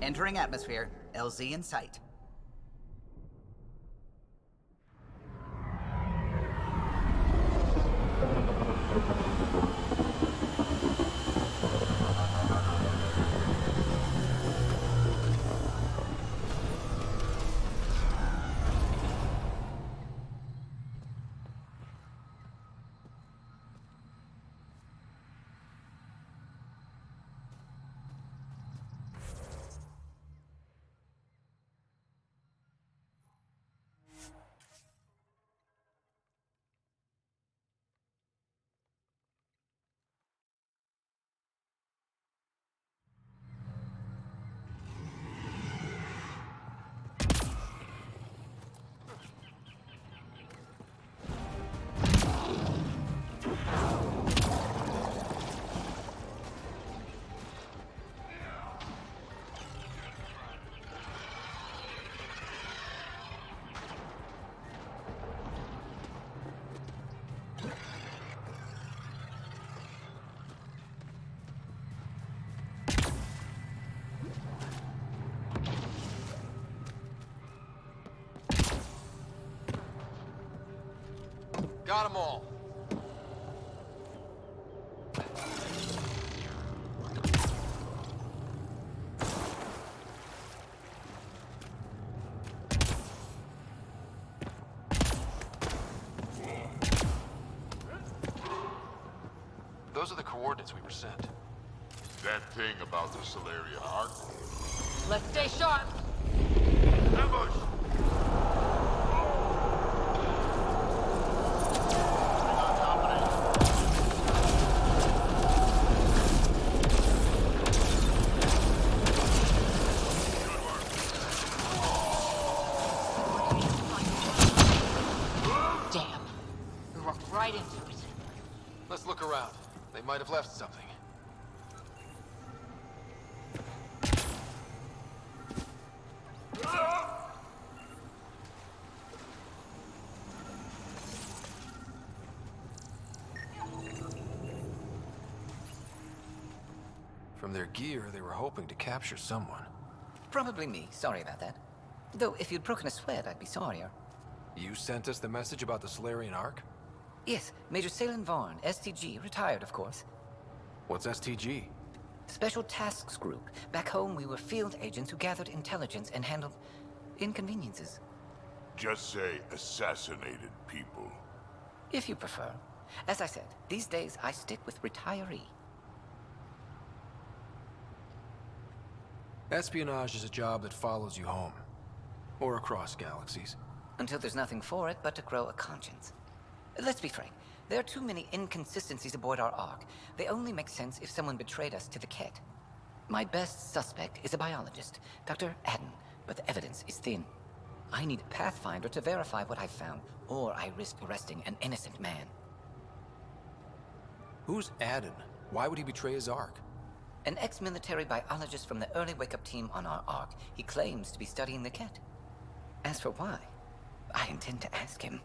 Entering atmosphere. LZ in sight. Got them all. Those are the coordinates we were sent. That thing about the Solarian Arc? Let's stay sharp. Ambush! Damn. We walked right into it. Let's look around. They might have left something. From their gear, they were hoping to capture someone. Probably me. Sorry about that. Though, if you'd broken a sweat, I'd be sorrier. You sent us the message about the Solarian Arc? Yes, Major Salin Vaughn, STG, retired, of course. What's STG? Special Tasks Group. Back home, we were field agents who gathered intelligence and handled inconveniences. Just say assassinated people. If you prefer. As I said, these days I stick with retiree. Espionage is a job that follows you home. Or across galaxies. Until there's nothing for it but to grow a conscience. Let's be frank. There are too many inconsistencies aboard our Ark. They only make sense if someone betrayed us to the Kett. My best suspect is a biologist, Dr. Addison, but the evidence is thin. I need a pathfinder to verify what I've found, or I risk arresting an innocent man. Who's Addison? Why would he betray his Ark? An ex-military biologist from the early wake-up team on our Ark. He claims to be studying the Kett. As for why, I intend to ask him.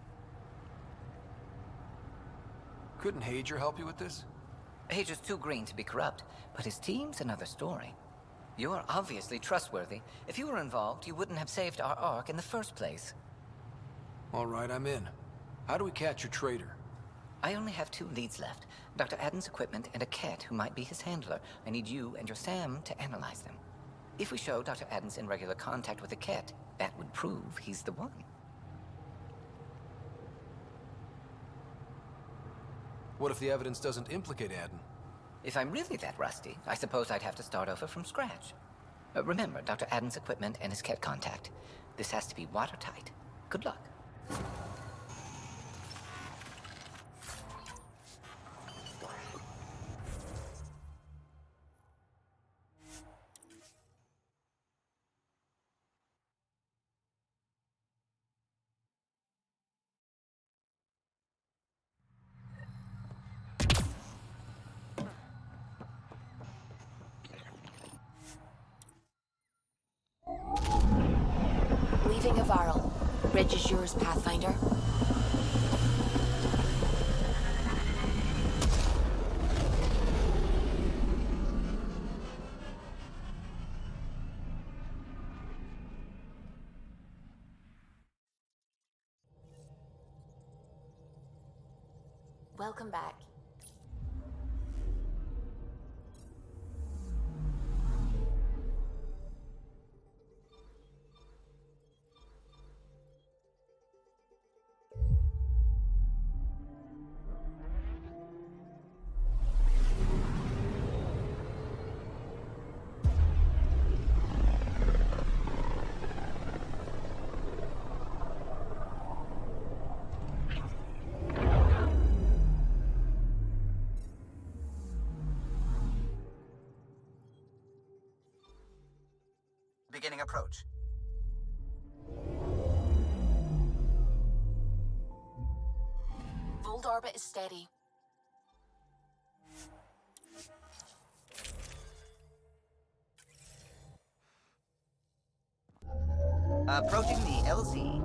Couldn't Hager help you with this? Hager's too green to be corrupt, but his team's another story. You're obviously trustworthy. If you were involved, you wouldn't have saved our Ark in the first place. All right, I'm in. How do we catch your traitor? I only have 2 leads left. Dr. Addison's equipment and a Kett who might be his handler. I need you and your Sam to analyze them. If we show Dr. Addison in regular contact with the Kett, that would prove he's the one. What if the evidence doesn't implicate Addison? If I'm really that rusty, I suppose I'd have to start over from scratch. Remember, Dr. Addison's equipment and his Kett contact. This has to be watertight. Good luck. Leaving Overhaul. Bridge is yours, Pathfinder. Welcome back. Beginning approach. Old orbit is steady. Approaching the LZ.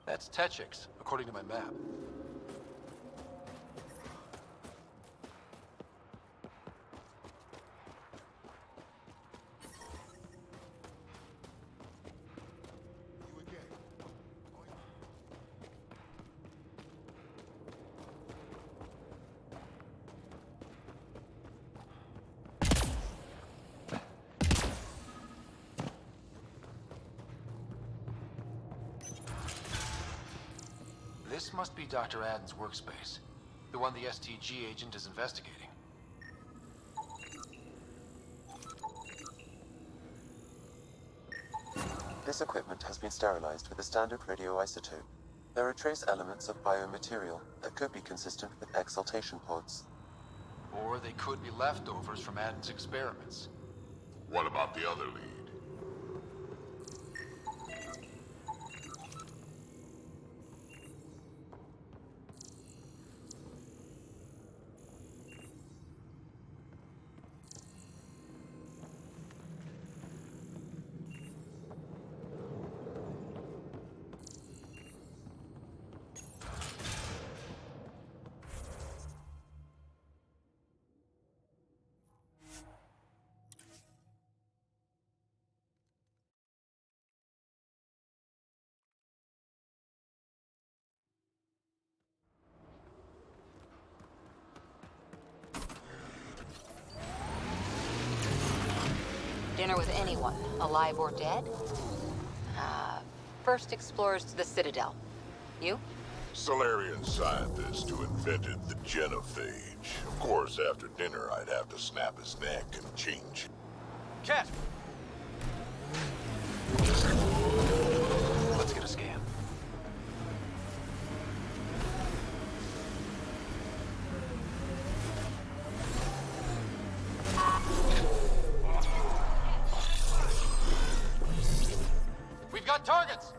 That's Techix, according to my map. This must be Dr. Addin's workspace, the one the STG agent is investigating. This equipment has been sterilized with a standard radioisotope. There are trace elements of biomaterial that could be consistent with exaltation pods. Or they could be leftovers from Addin's experiments. What about the other lead? Dinner with anyone, alive or dead? First explorers to the Citadel. You? Solarian scientist who invented the genophage. Of course, after dinner, I'd have to snap his neck and change. Kett! Let's get a scan. We've got targets!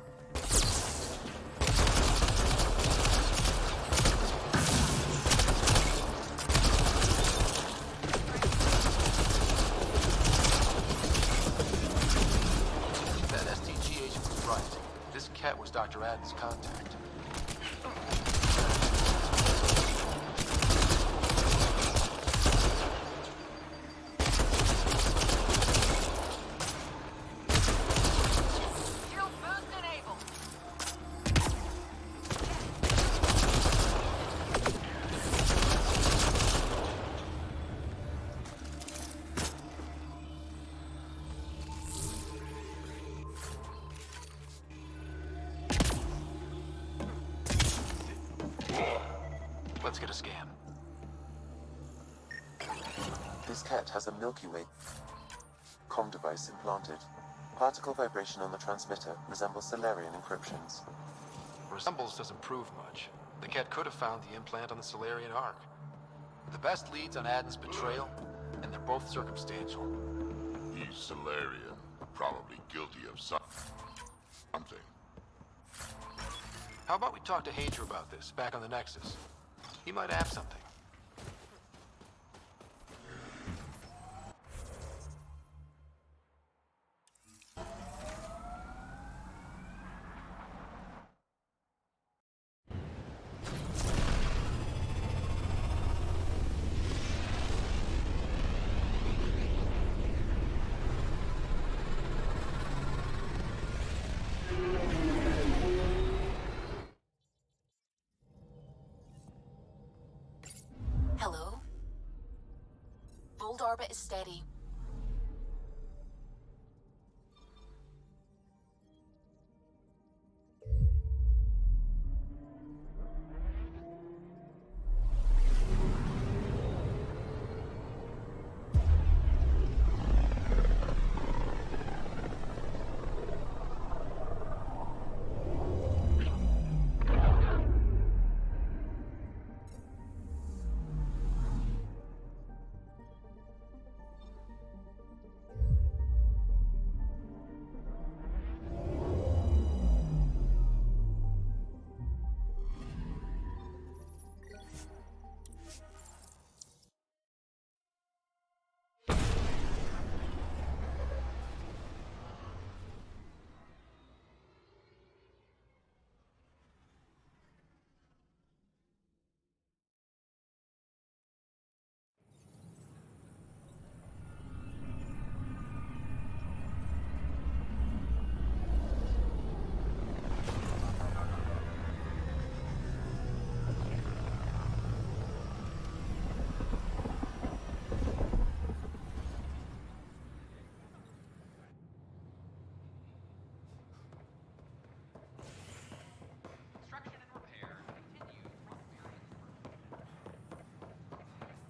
That STG agent was right. This Kett was Dr. Addin's contact. Let's get a scan. This Kett has a Milky Way. comm device implanted. Particle vibration on the transmitter resembles Solarian encryptions. Resembles doesn't prove much. The Kett could have found the implant on the Solarian Ark. The best leads on Addon's betrayal, and they're both circumstantial. He's Solarian, probably guilty of something. How about we talk to Hager about this, back on the Nexus? He might have something. Hello? Bold orbit is steady.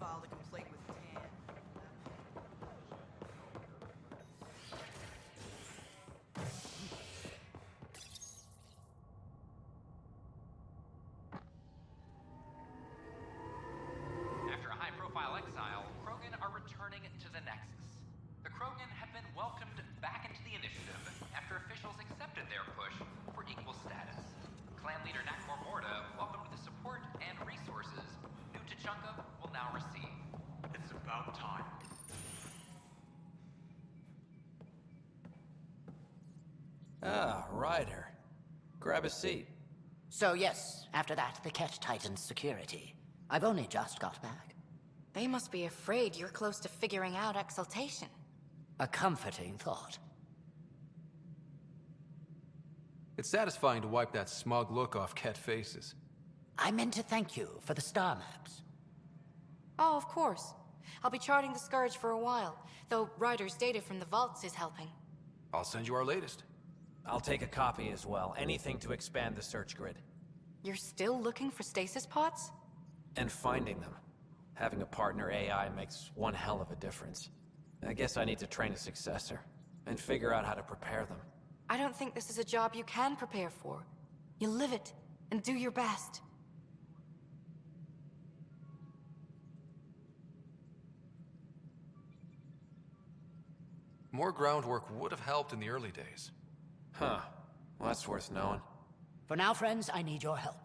Filed a complaint with Tan. After a high-profile exile, Krogan are returning to the Nexus. The Krogan have been welcomed back into the initiative after officials accepted their push for equal status. Clan leader Nakmor Morda welcomed the support and resources New Tachanka will now receive. It's about time. Ah, Ryder. Grab a seat. So yes, after that, the Kett tightened security. I've only just got back. They must be afraid you're close to figuring out exaltation. A comforting thought. It's satisfying to wipe that smug look off Kett faces. I meant to thank you for the star maps. Oh, of course. I'll be charting the Scourge for a while, though Ryder's data from the vaults is helping. I'll send you our latest. I'll take a copy as well. Anything to expand the search grid. You're still looking for stasis pods? And finding them. Having a partner AI makes one hell of a difference. I guess I need to train a successor, and figure out how to prepare them. I don't think this is a job you can prepare for. You live it, and do your best. More groundwork would have helped in the early days. Huh. Well, that's worth knowing. For now, friends, I need your help.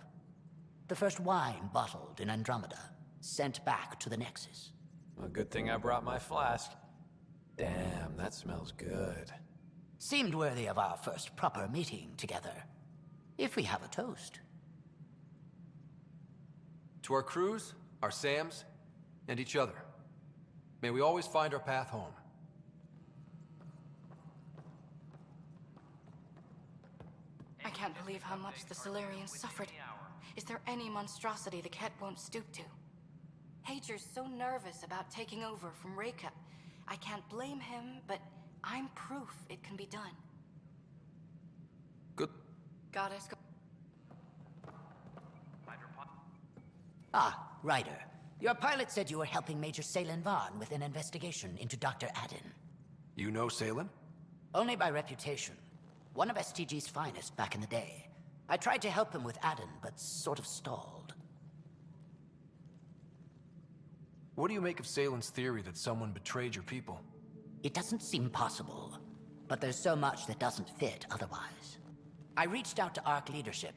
The first wine bottled in Andromeda, sent back to the Nexus. A good thing I brought my flask. Damn, that smells good. Seemed worthy of our first proper meeting together. If we have a toast. To our crews, our Sams, and each other. May we always find our path home. I can't believe how much the Solarians suffered. Is there any monstrosity the Kett won't stoop to? Hager's so nervous about taking over from Reyes. I can't blame him, but I'm proof it can be done. Good. Goddess. Ah, Ryder. Your pilot said you were helping Major Salen Vaughn with an investigation into Dr. Addon. You know Salem? Only by reputation. One of STG's finest back in the day. I tried to help him with Addon, but sort of stalled. What do you make of Salem's theory that someone betrayed your people? It doesn't seem possible, but there's so much that doesn't fit otherwise. I reached out to ARC leadership,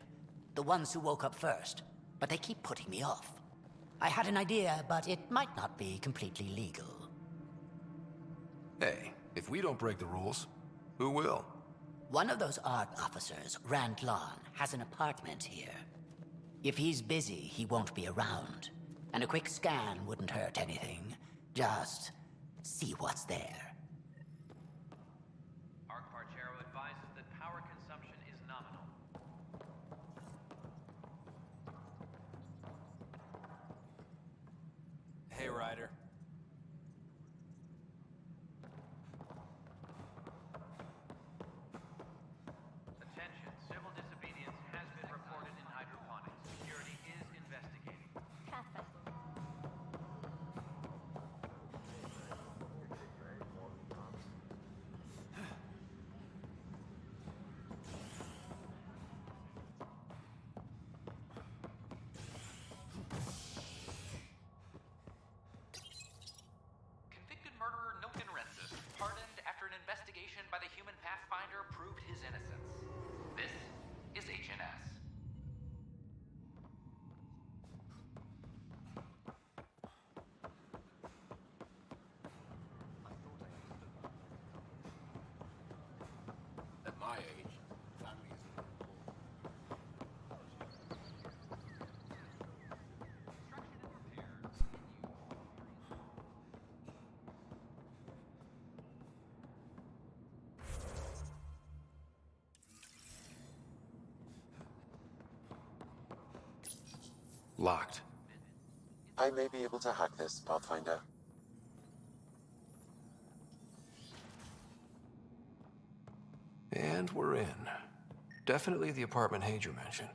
the ones who woke up first, but they keep putting me off. I had an idea, but it might not be completely legal. Hey, if we don't break the rules, who will? One of those ARC officers, Rand Lon, has an apartment here. If he's busy, he won't be around. And a quick scan wouldn't hurt anything. Just see what's there. Arc Parchero advises that power consumption is nominal. Hey, Ryder. Attention, civil disobedience has been reported in hydroponics. Security is investigating. Convicted murderer Nilken Rensis, pardoned after an investigation by the human Pathfinder proved his innocence. This is HNS. At my age, family is Locked. I may be able to hack this, Pathfinder. And we're in. Definitely the apartment Hager mentioned.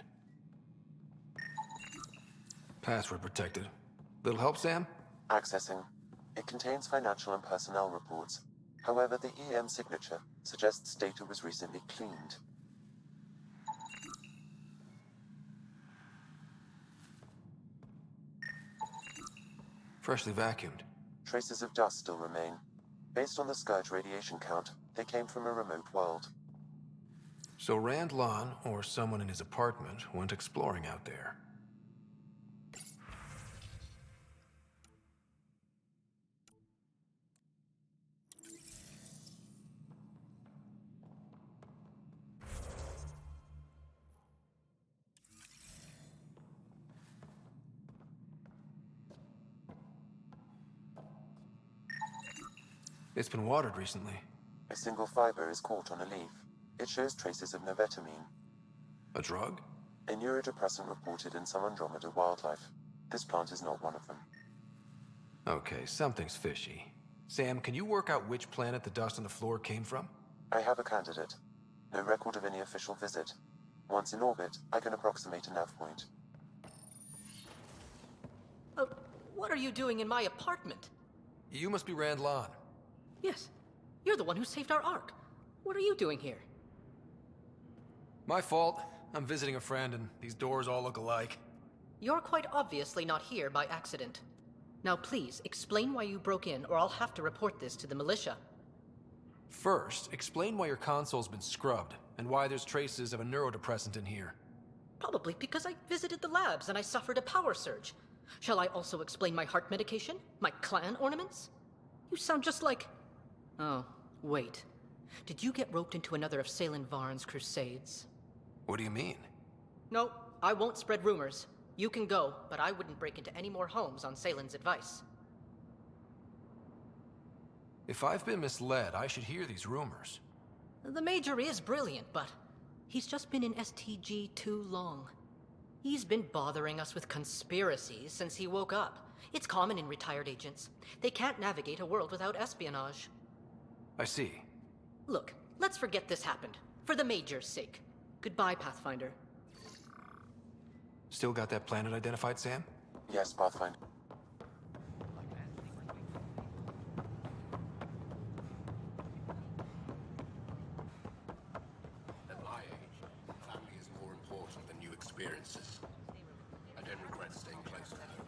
Password protected. Little help, Sam? Accessing. It contains financial and personnel reports. However, the EM signature suggests data was recently cleaned. Freshly vacuumed. Traces of dust still remain. Based on the Scourge radiation count, they came from a remote world. So Rand Lon, or someone in his apartment, went exploring out there. It's been watered recently. A single fiber is caught on a leaf. It shows traces of novetamine, A drug? a neurodepressant reported in some Andromeda wildlife. This plant is not one of them. Okay, something's fishy. Sam, can you work out which planet the dust on the floor came from? I have a candidate. No record of any official visit. Once in orbit, I can approximate a nav point. What are you doing in my apartment? You must be Rand Lon. Yes, you're the one who saved our Ark. What are you doing here? My fault. I'm visiting a friend and these doors all look alike. You're quite obviously not here by accident. Now please, explain why you broke in or I'll have to report this to the militia. First, explain why your console's been scrubbed and why there's traces of a neurodepressant in here. Probably because I visited the labs and I suffered a power surge. Shall I also explain my heart medication? My clan ornaments? You sound just like... Oh, wait. Did you get roped into another of Salen Varn's crusades? What do you mean? No, I won't spread rumors. You can go, but I wouldn't break into any more homes on Salen's advice. If I've been misled, I should hear these rumors. The Major is brilliant, but he's just been in STG too long. He's been bothering us with conspiracies since he woke up. It's common in retired agents. They can't navigate a world without espionage. I see. Look, let's forget this happened. For the Major's sake. Goodbye, Pathfinder. Still got that planet identified, Sam? Yes, Pathfinder. experiences. I don't regret staying close to home.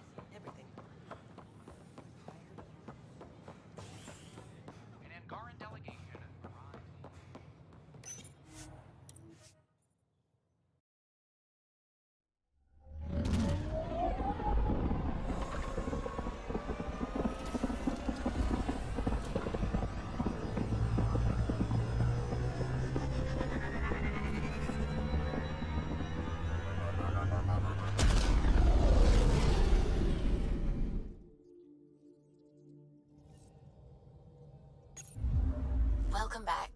An Angaran delegation arrives. Welcome back.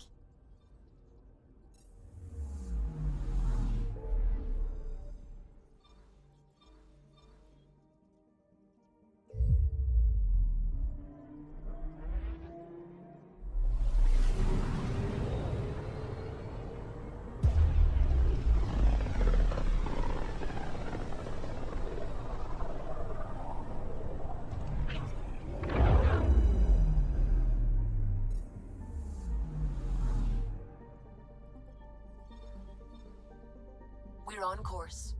We're on course.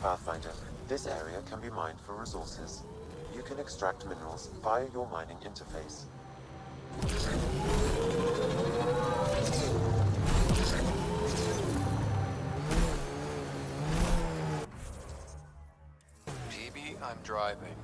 Pathfinder, this area can be mined for resources. You can extract minerals via your mining interface. Peebee, I'm driving.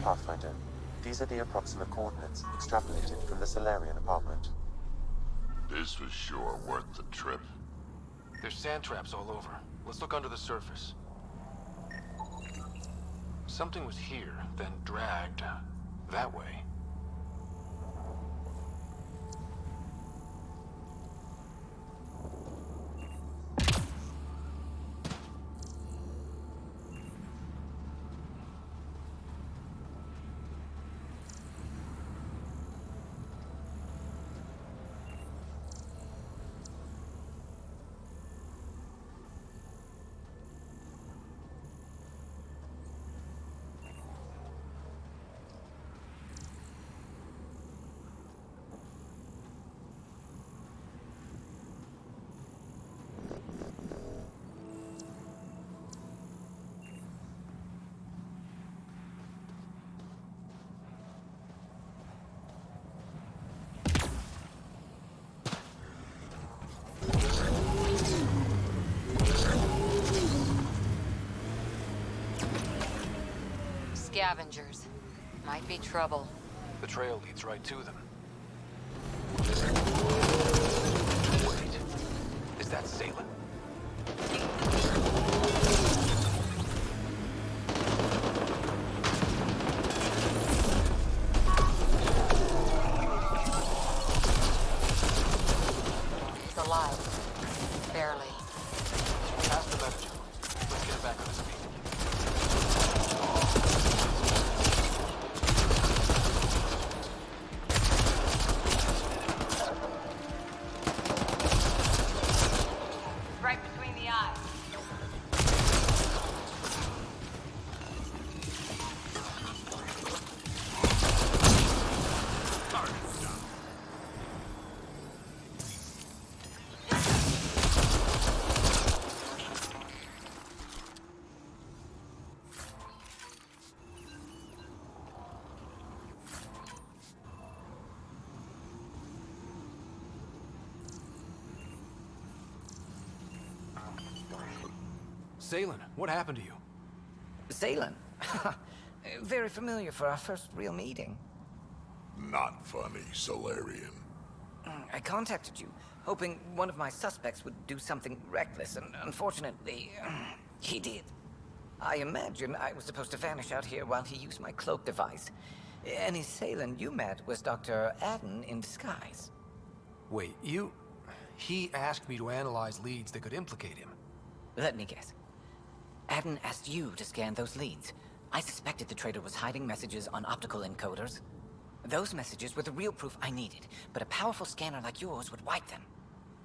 Pathfinder, these are the approximate coordinates extrapolated from the Solarian apartment. This was sure worth the trip. There's sand traps all over. Let's look under the surface. Something was here, then dragged that way. Scavengers. Might be trouble. The trail leads right to them. Wait, is that Salem? He's alive. Salen, what happened to you? Salen? Very familiar for our first real meeting. Not funny, Solarian. I contacted you, hoping one of my suspects would do something reckless, and unfortunately, he did. I imagine I was supposed to vanish out here while he used my cloak device. Any Salen you met was Dr. Addison in disguise. Wait, He asked me to analyze leads that could implicate him. Let me guess. Addison asked you to scan those leads. I suspected the traitor was hiding messages on optical encoders. Those messages were the real proof I needed, but a powerful scanner like yours would wipe them.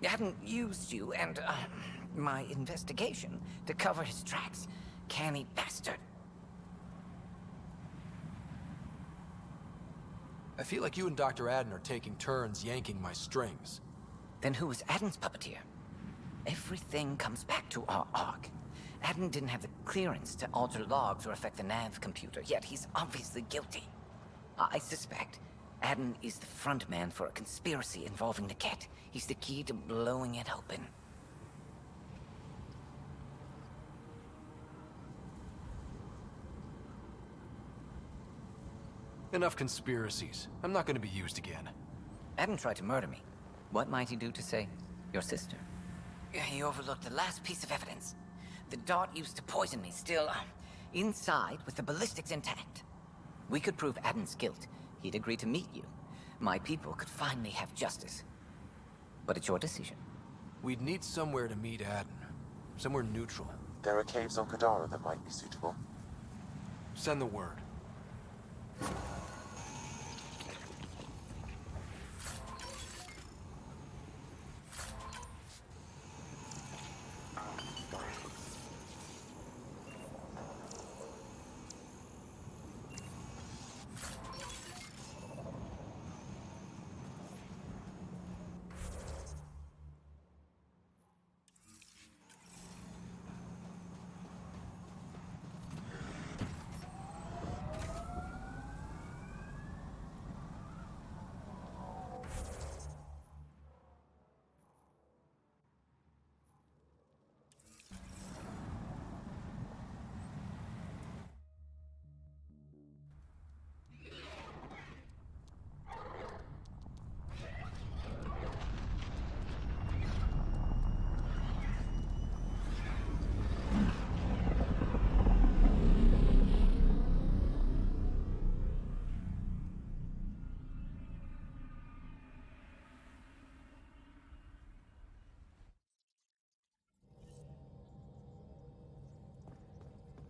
Addison used you and, my investigation to cover his tracks. Canny bastard. I feel like you and Dr. Addison are taking turns yanking my strings. Then who was Addison's puppeteer? Everything comes back to our ARC. Addison didn't have the clearance to alter logs or affect the nav computer, yet he's obviously guilty. I suspect Addison is the front man for a conspiracy involving the Kett. He's the key to blowing it open. Enough conspiracies. I'm not going to be used again. Addison tried to murder me. What might he do to, say, your sister? He overlooked the last piece of evidence. The dart used to poison me still, inside with the ballistics intact. We could prove Addison's guilt. He'd agree to meet you. My people could finally have justice. But it's your decision. We'd need somewhere to meet Addison. Somewhere neutral. There are caves on Kadara that might be suitable. Send the word.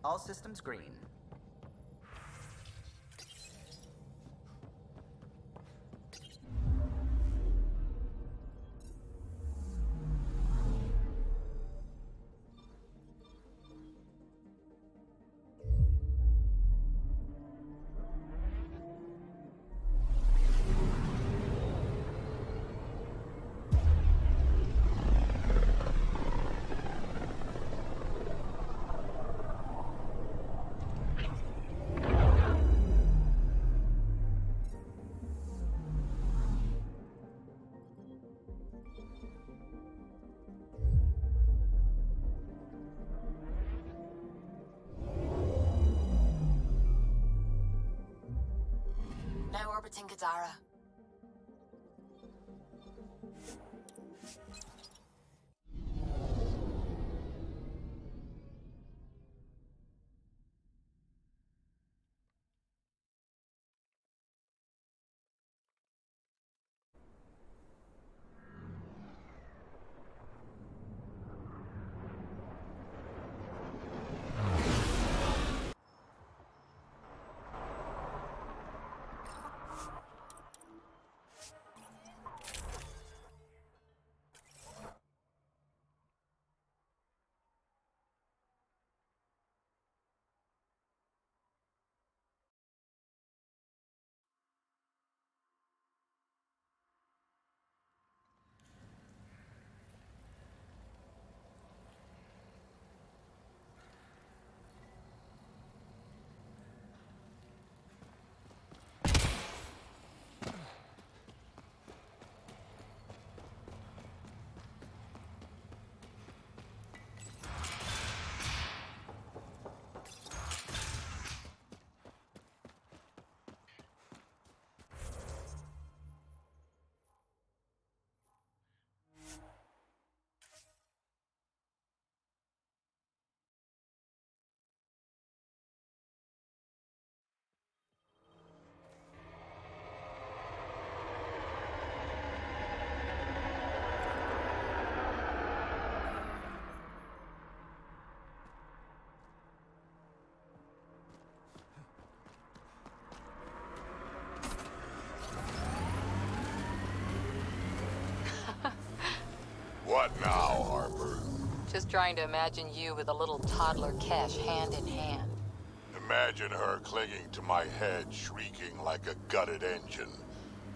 All systems green. Now orbiting Kadara. What now, Harper? Just trying to imagine you with a little toddler Kesh hand in hand. Imagine her clinging to my head, shrieking like a gutted engine.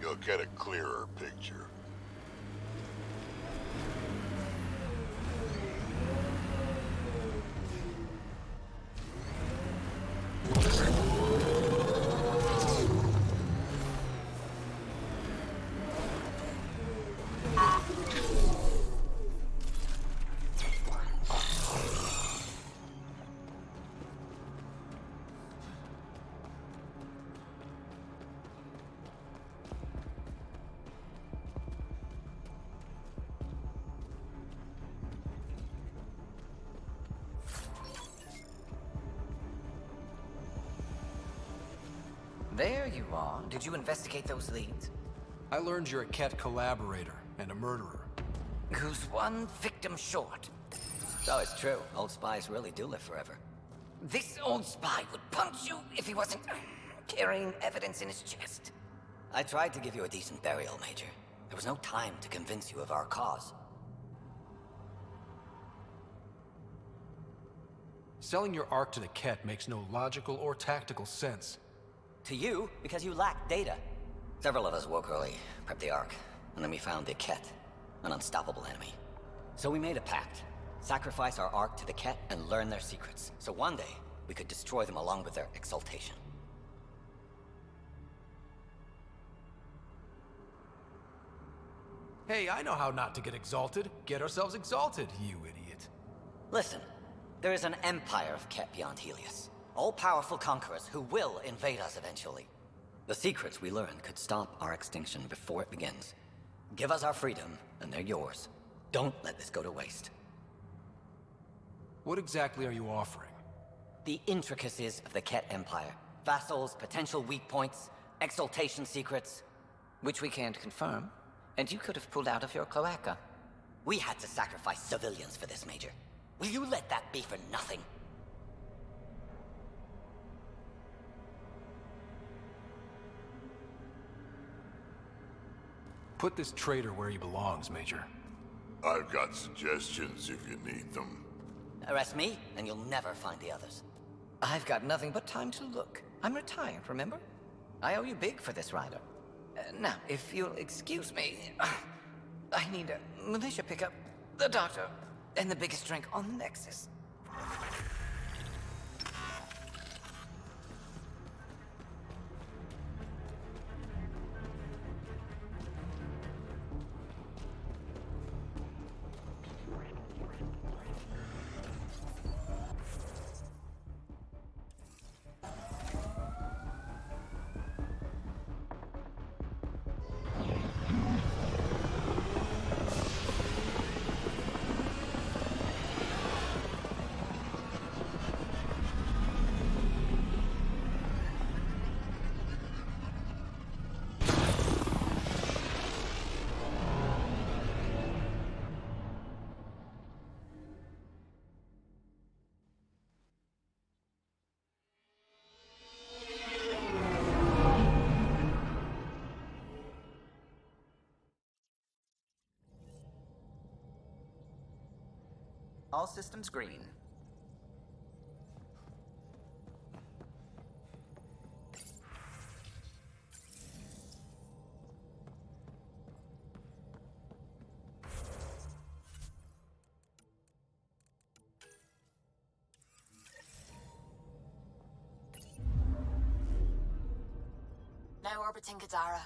You'll get a clearer picture. There you are. Did you investigate those leads? I learned you're a Kett collaborator and a murderer. Who's one victim short? So it's true. Old spies really do live forever. This old spy would punch you if he wasn't carrying evidence in his chest. I tried to give you a decent burial, Major. There was no time to convince you of our cause. Selling your Ark to the Kett makes no logical or tactical sense. To you, because you lack data. Several of us woke early, prepped the Ark, and then we found the Kett, an unstoppable enemy. So we made a pact. Sacrifice our Ark to the Kett and learn their secrets, so one day we could destroy them along with their exaltation. Hey, I know how not to get exalted. Get ourselves exalted, you idiot. Listen, there is an empire of Kett beyond Helios. All-powerful conquerors who will invade us eventually. The secrets we learn could stop our extinction before it begins. Give us our freedom, and they're yours. Don't let this go to waste. What exactly are you offering? The intricacies of the Kett Empire. Vassals, potential weak points, exaltation secrets. Which we can't confirm. And you could have pulled out of your cloaca. We had to sacrifice civilians for this, Major. Will you let that be for nothing? Put this traitor where he belongs, Major. I've got suggestions if you need them. Arrest me, and you'll never find the others. I've got nothing but time to look. I'm retired, remember? I owe you big for this, Ryder. Now, if you'll excuse me, I need a militia pickup, the doctor, and the biggest drink on Nexus. All systems green. Now orbiting Kadara.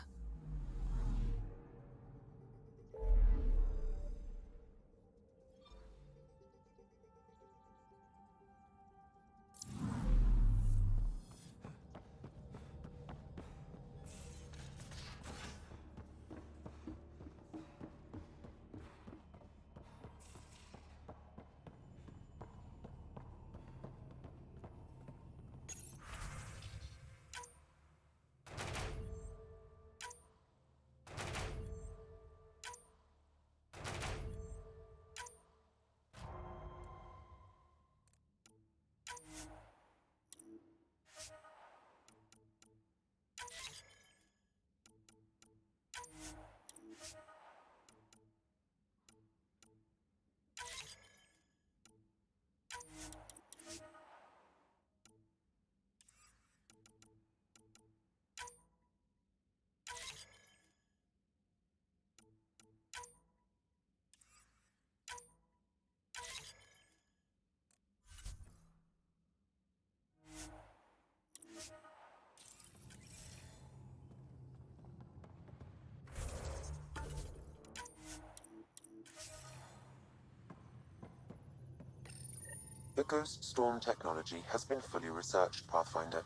The Ghost Storm technology has been fully researched, Pathfinder.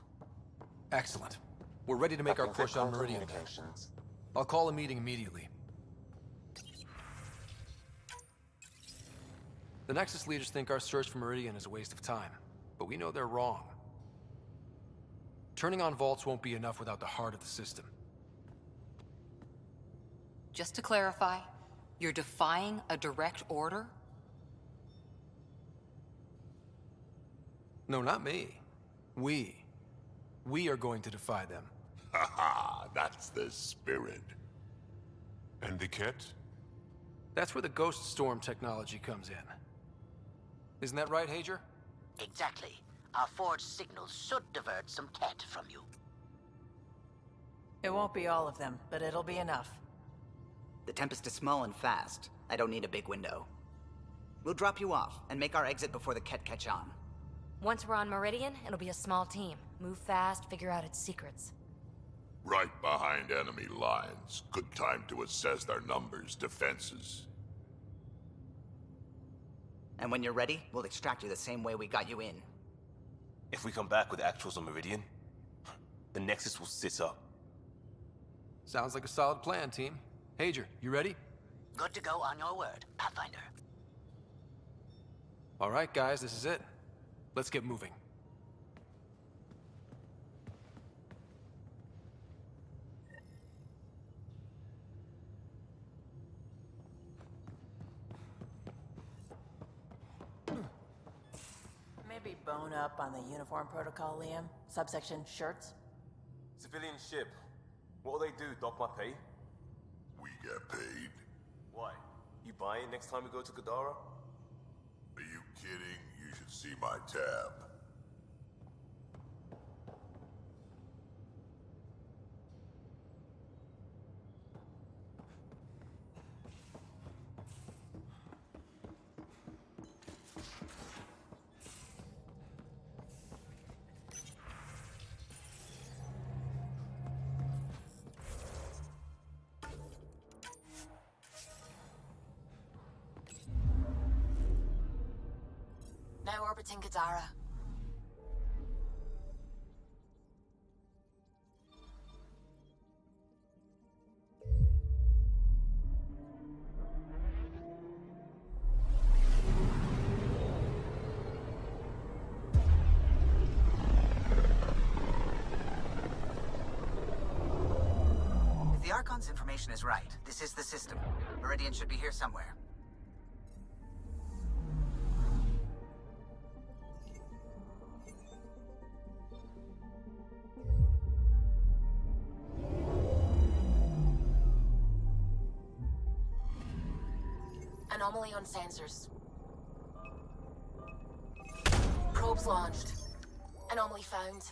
Excellent. We're ready to make our push on Meridian then. Communications. I'll call a meeting immediately. The Nexus leaders think our search for Meridian is a waste of time, but we know they're wrong. Turning on vaults won't be enough without the heart of the system. Just to clarify, you're defying a direct order? No, not me. We are going to defy them. Haha, that's the spirit. And the Kett? That's where the Ghost Storm technology comes in. Isn't that right, Hager? Exactly. Our forged signals should divert some Kett from you. It won't be all of them, but it'll be enough. The Tempest is small and fast. I don't need a big window. We'll drop you off and make our exit before the Kett catch on. Once we're on Meridian, it'll be a small team. Move fast, figure out its secrets. Right behind enemy lines. Good time to assess their numbers, defenses. And when you're ready, we'll extract you the same way we got you in. If we come back with actuals on Meridian, the Nexus will sit up. Sounds like a solid plan, team. Hager, you ready? Good to go on your word, Pathfinder. All right, guys, this is it. Let's get moving. Maybe bone up on the uniform protocol, Liam. Subsection shirts. Civilian ship. What'll they do, dock my pay? We get paid. Why? You buy it next time we go to Kadara? Are you kidding? You should see my tab. Now orbiting Kadara. If the Archon's information is right, this is the system. Meridian should be here somewhere. Anomaly on sensors. Probes launched. Anomaly found.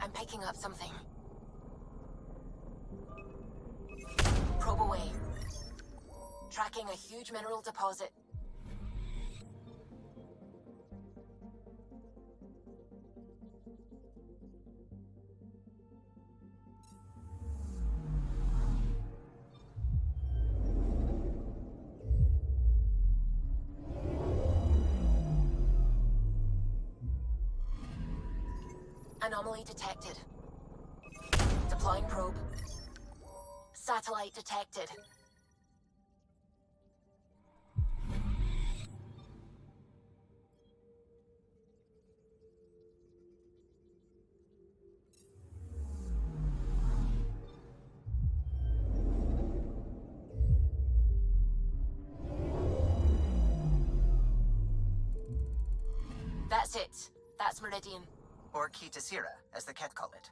I'm picking up something. Probe away. Tracking a huge mineral deposit. Anomaly detected. Deploying probe. Satellite detected. That's it. That's Meridian. Or Key to Sara, as the Kett call it.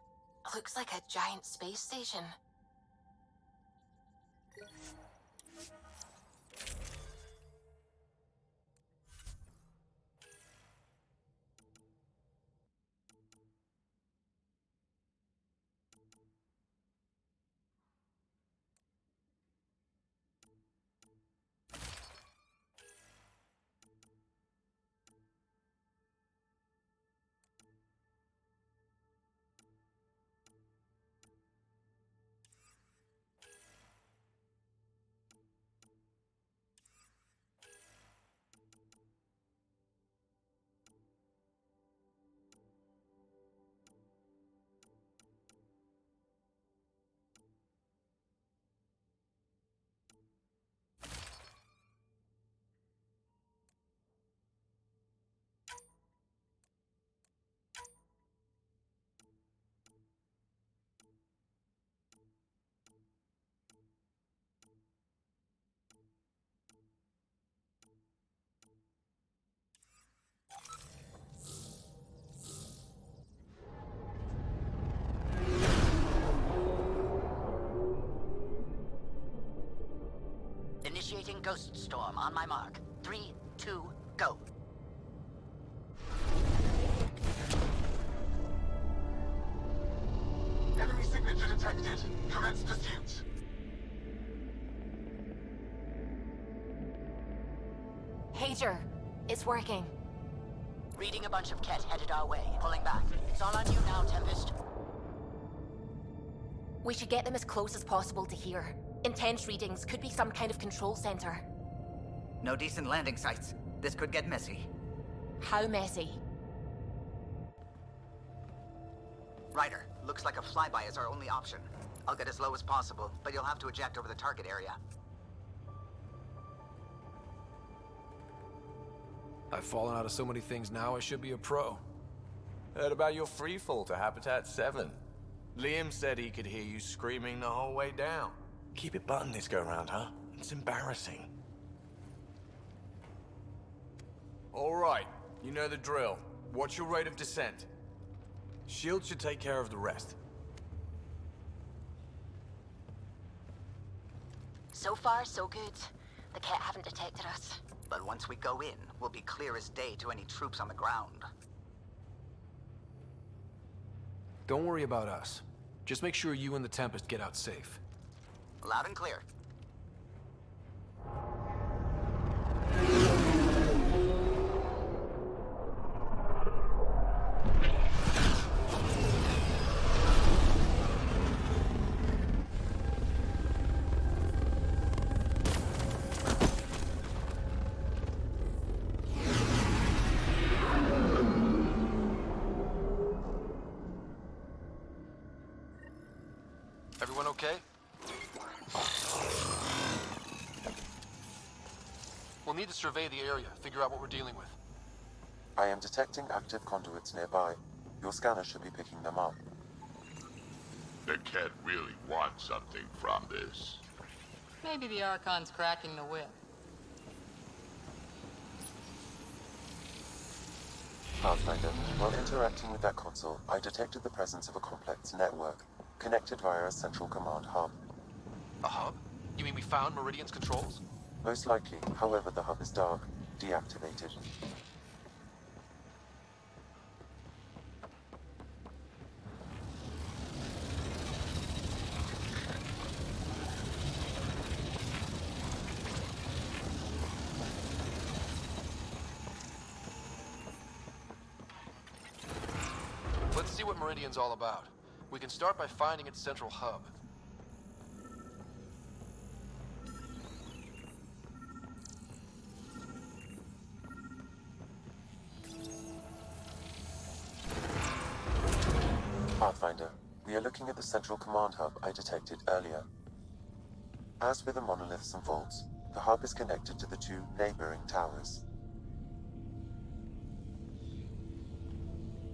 Looks like a giant space station. Initiating Ghost Storm on my mark. 3, 2, go. Enemy signature detected. Commence pursuit. Pager, it's working. Reading a bunch of Kett headed our way, pulling back. It's all on you now, Tempest. We should get them as close as possible to here. Intense readings could be some kind of control center. No decent landing sites. This could get messy. How messy? Ryder, looks like a flyby is our only option. I'll get as low as possible, but you'll have to eject over the target area. I've fallen out of so many things now, I should be a pro. Heard about your freefall to Habitat 7. Liam said he could hear you screaming the whole way down. Keep it buttoned this go-round, huh? It's embarrassing. All right, you know the drill. What's your rate of descent? Shield should take care of the rest. So far, so good. The Kett haven't detected us. But once we go in, we'll be clear as day to any troops on the ground. Don't worry about us. Just make sure you and the Tempest get out safe. Loud and clear. Everyone okay? We'll need to survey the area, figure out what we're dealing with. I am detecting active conduits nearby. Your scanner should be picking them up. The Kett really wants something from this. Maybe the Archon's cracking the whip. Pathfinder, while interacting with that console, I detected the presence of a complex network, connected via a central command hub. A hub? You mean we found Meridian's controls? Most likely, however, the hub is dark, deactivated. Let's see what Meridian's all about. We can start by finding its central hub. Pathfinder, we are looking at the central command hub I detected earlier. As with the monoliths and vaults, the hub is connected to the two neighboring towers.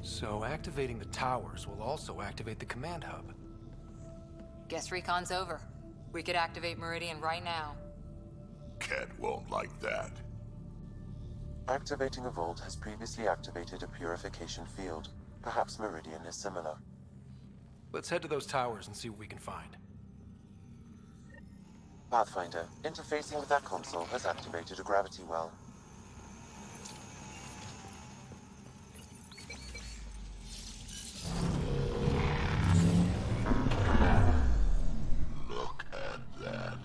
So activating the towers will also activate the command hub. Guess recon's over. We could activate Meridian right now. Kett won't like that. Activating a vault has previously activated a purification field. Perhaps Meridian is similar. Let's head to those towers and see what we can find. Pathfinder, interfacing with that console has activated a gravity well. Look at that.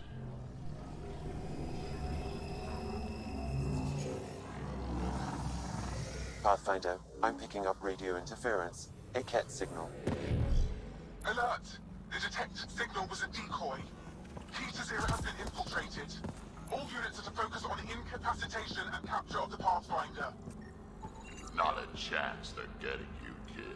Pathfinder, I'm picking up radio interference. A Kett signal. Alert! The detected signal was a decoy. Key to Zero has been infiltrated. All units are to focus on incapacitation and capture of the Pathfinder. Not a chance they're getting you, kid.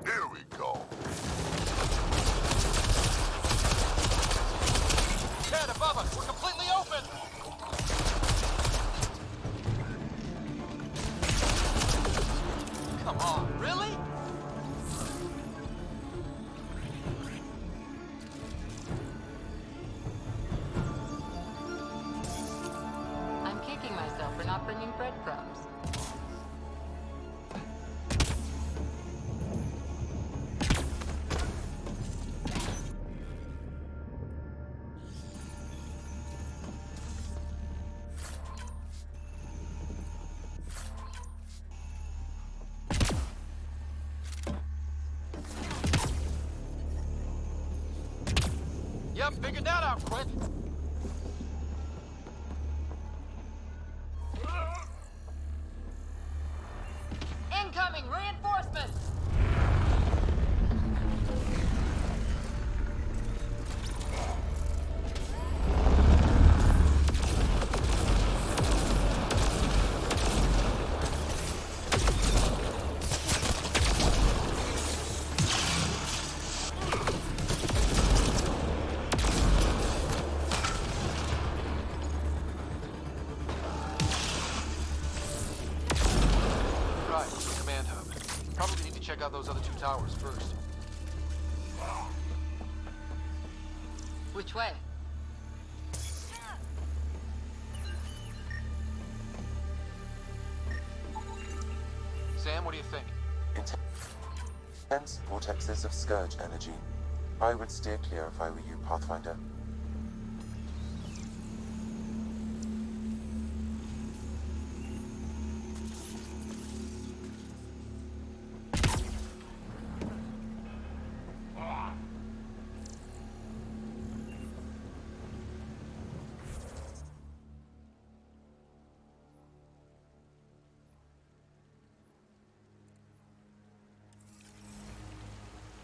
Here we go. Kett, above us! We're completely open! Come on, really? I'm kicking myself for not bringing breadcrumbs. Yep, figured that out quick. Incoming reinforcements! Right, the command hub. Probably need to check out those other two towers first. Which way? Sam, what do you think? Intense vortexes of scourge energy. I would steer clear if I were you, Pathfinder.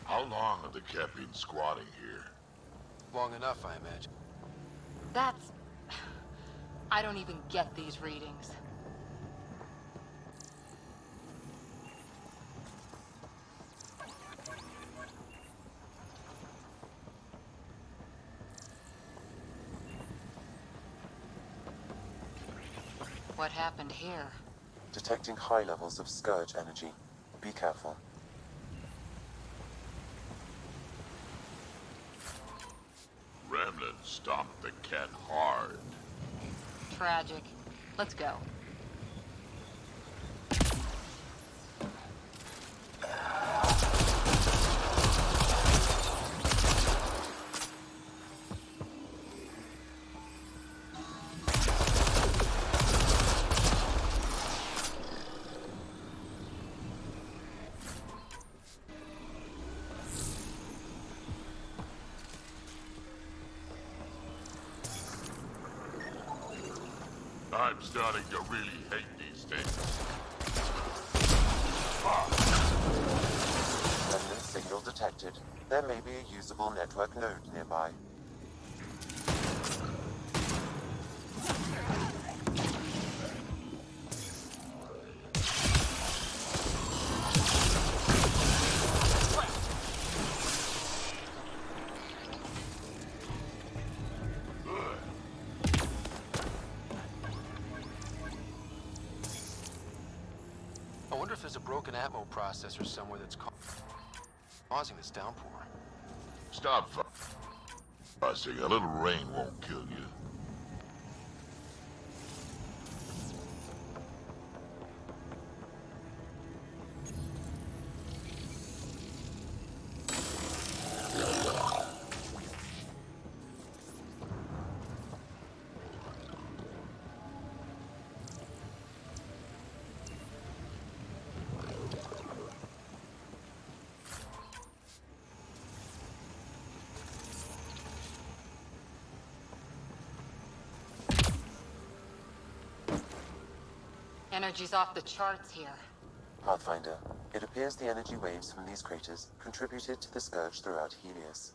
How long have the Kett been squatting here? Long enough, I imagine. That's... I don't even get these readings. What happened here? Detecting high levels of scourge energy. Be careful. Remnant stomped the Kett hard. Tragic. Let's go. I'm starting to really hate these things. Remnant signal detected. There may be a usable network node nearby. if there's a broken atmo processor somewhere that's causing this downpour. Stop fussing. A little rain won't kill you. Energy's off the charts here. Pathfinder, it appears the energy waves from these craters contributed to the scourge throughout Helios.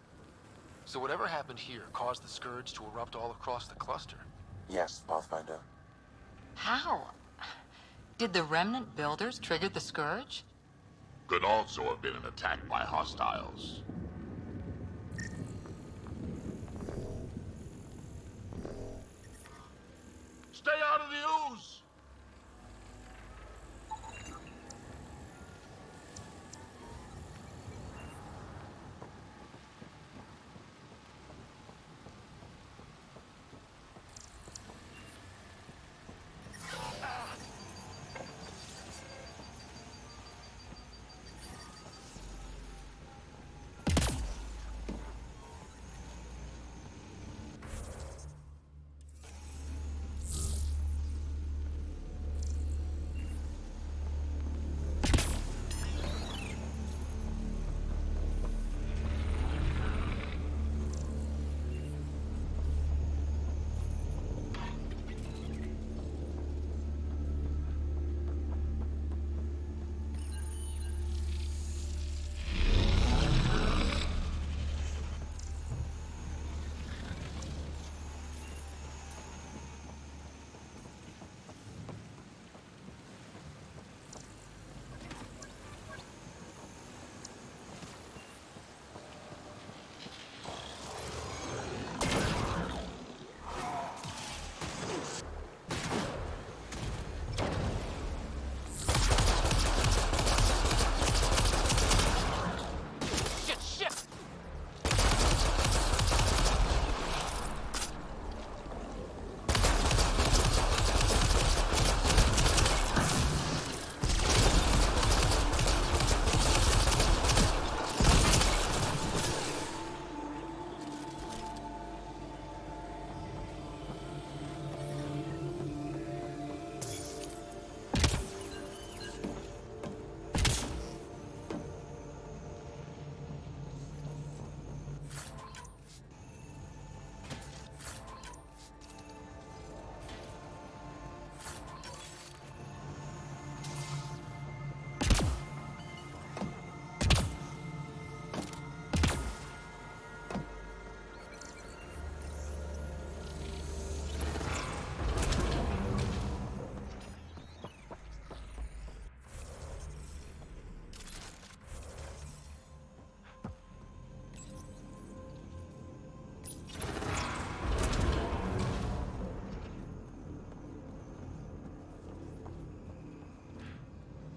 So whatever happened here caused the scourge to erupt all across the cluster? Yes, Pathfinder. How? Did the remnant builders trigger the scourge? Could also have been an attack by hostiles. Stay out of the ooze!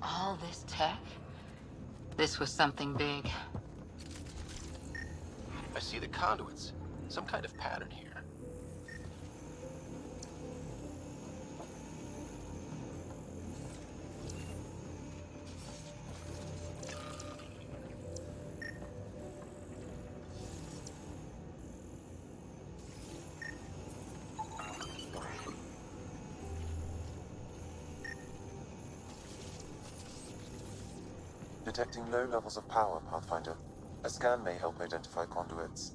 All this tech? This was something big. I see the conduits. Some kind of pattern here. Detecting low levels of power, Pathfinder. A scan may help identify conduits.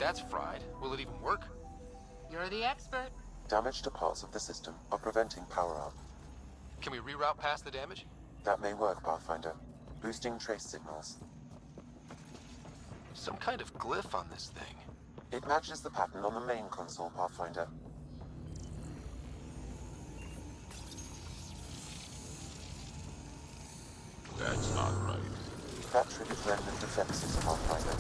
that's fried. Will it even work? You're the expert. Damage to parts of the system are preventing power-up. Can we reroute past the damage? That may work, Pathfinder. Boosting trace signals. Some kind of glyph on this thing. It matches the pattern on the main console, Pathfinder. That's not right. That triggers remnant defenses, Pathfinder.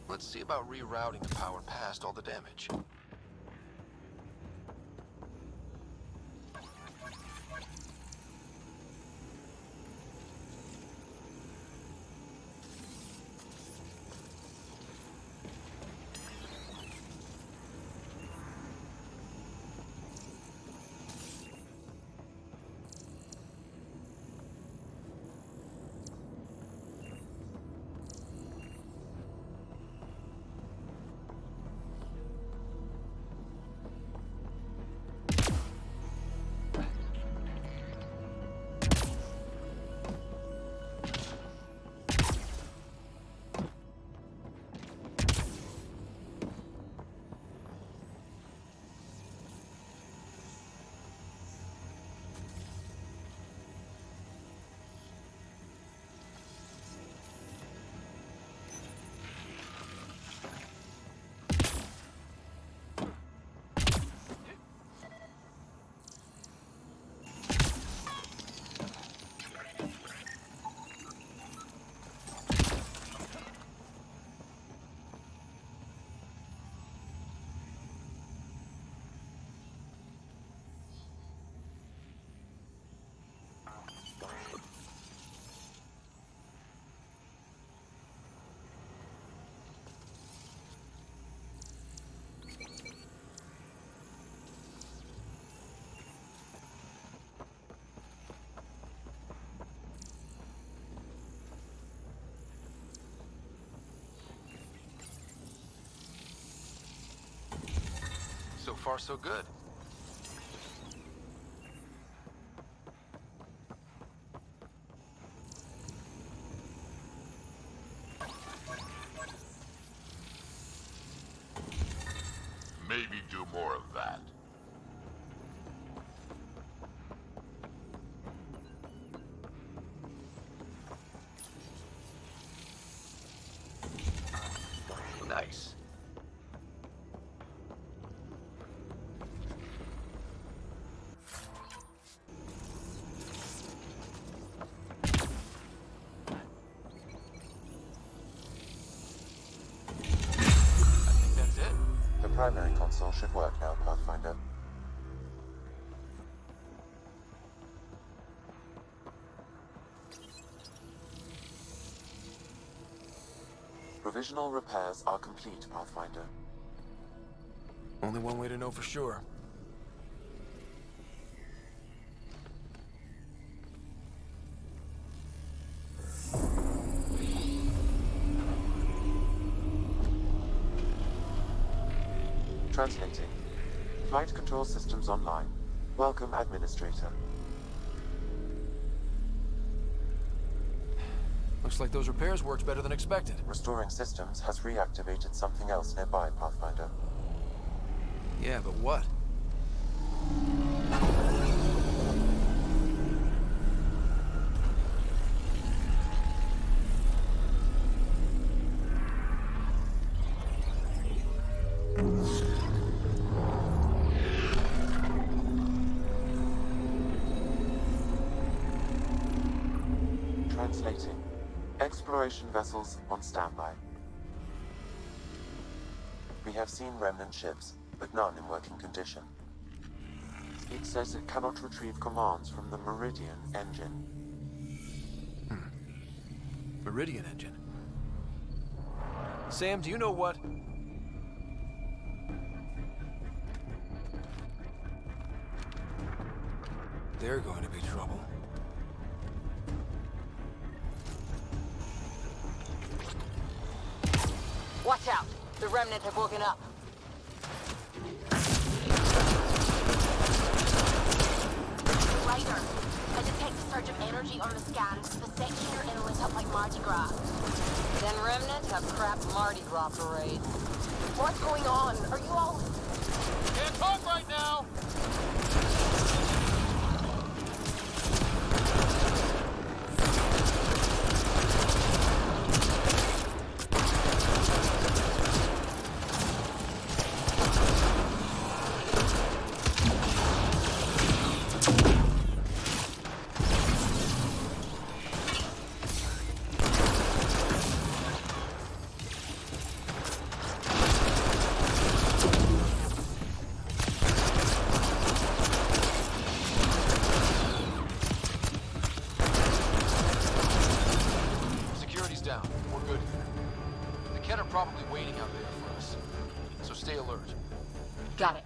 Let's see about rerouting the power past all the damage. So far, so good. Maybe do more of that. Nice. Primary console should work now, Pathfinder. Provisional repairs are complete, Pathfinder. Only one way to know for sure. Translating. Flight control systems online. Welcome, Administrator. Looks like those repairs worked better than expected. Restoring systems has reactivated something else nearby, Pathfinder. Yeah, but what? Translating. Exploration vessels on standby. We have seen remnant ships, but none in working condition. It says it cannot retrieve commands from the Meridian engine. Meridian engine. Sam, do you know what? They're going to be trouble. Watch out! The remnant have woken up. Ryder, I detect a surge of energy on the scans. The section you're in lit up like Mardi Gras. Then remnant have crap Mardi Gras parades. What's going on? Are you all... Can't talk right now! Got it.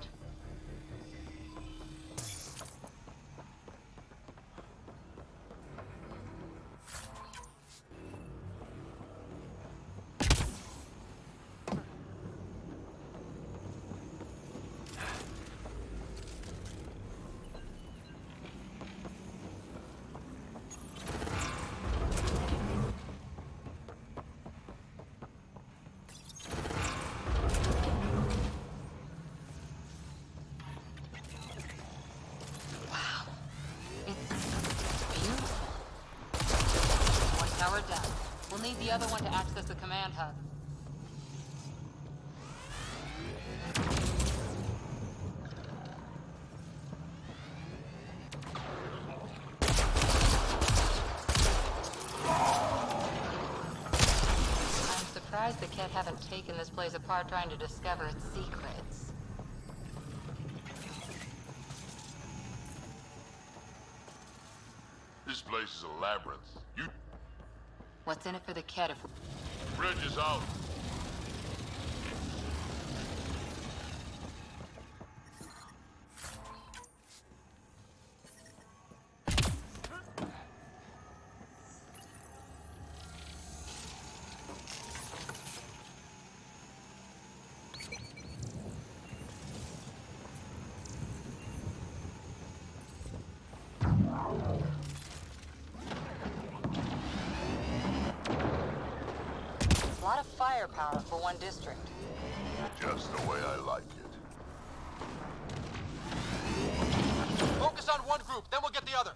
Need the other one to access the command hub. I'm surprised the Kett haven't taken this place apart trying to discover its secrets. This place is a labyrinth. You... What's in it for the Kett if... Bridge is out. A lot of firepower for one district. Just the way I like it. Focus on one group, then we'll get the other.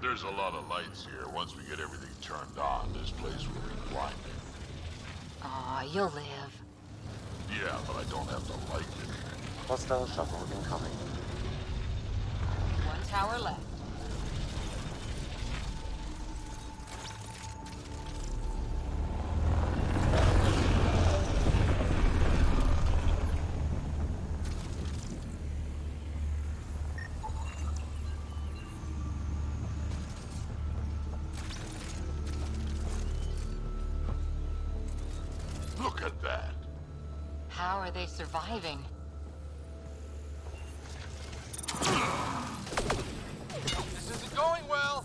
There's a lot of lights here. Once we get everything turned on, this place will be blinding. Aw, you'll live. Yeah, but I don't have to like it. Hostile shuttle incoming. One tower left. Look at that. How are they surviving? This isn't going well.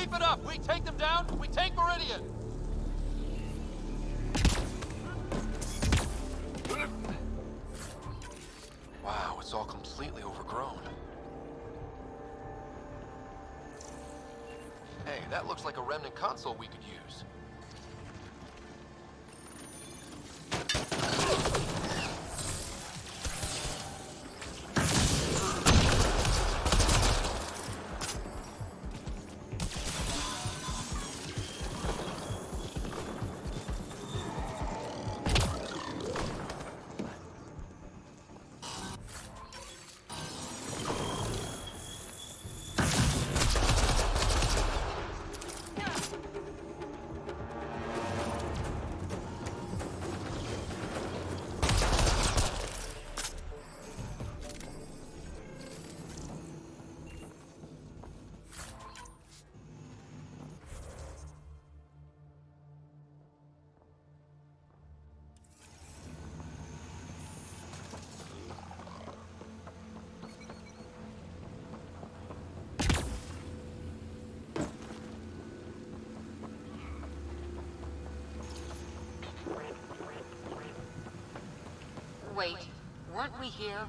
Keep it up! We take them down, we take Meridian! Wow, it's all completely overgrown. Hey, that looks like a remnant console we could use. Wait, weren't we here?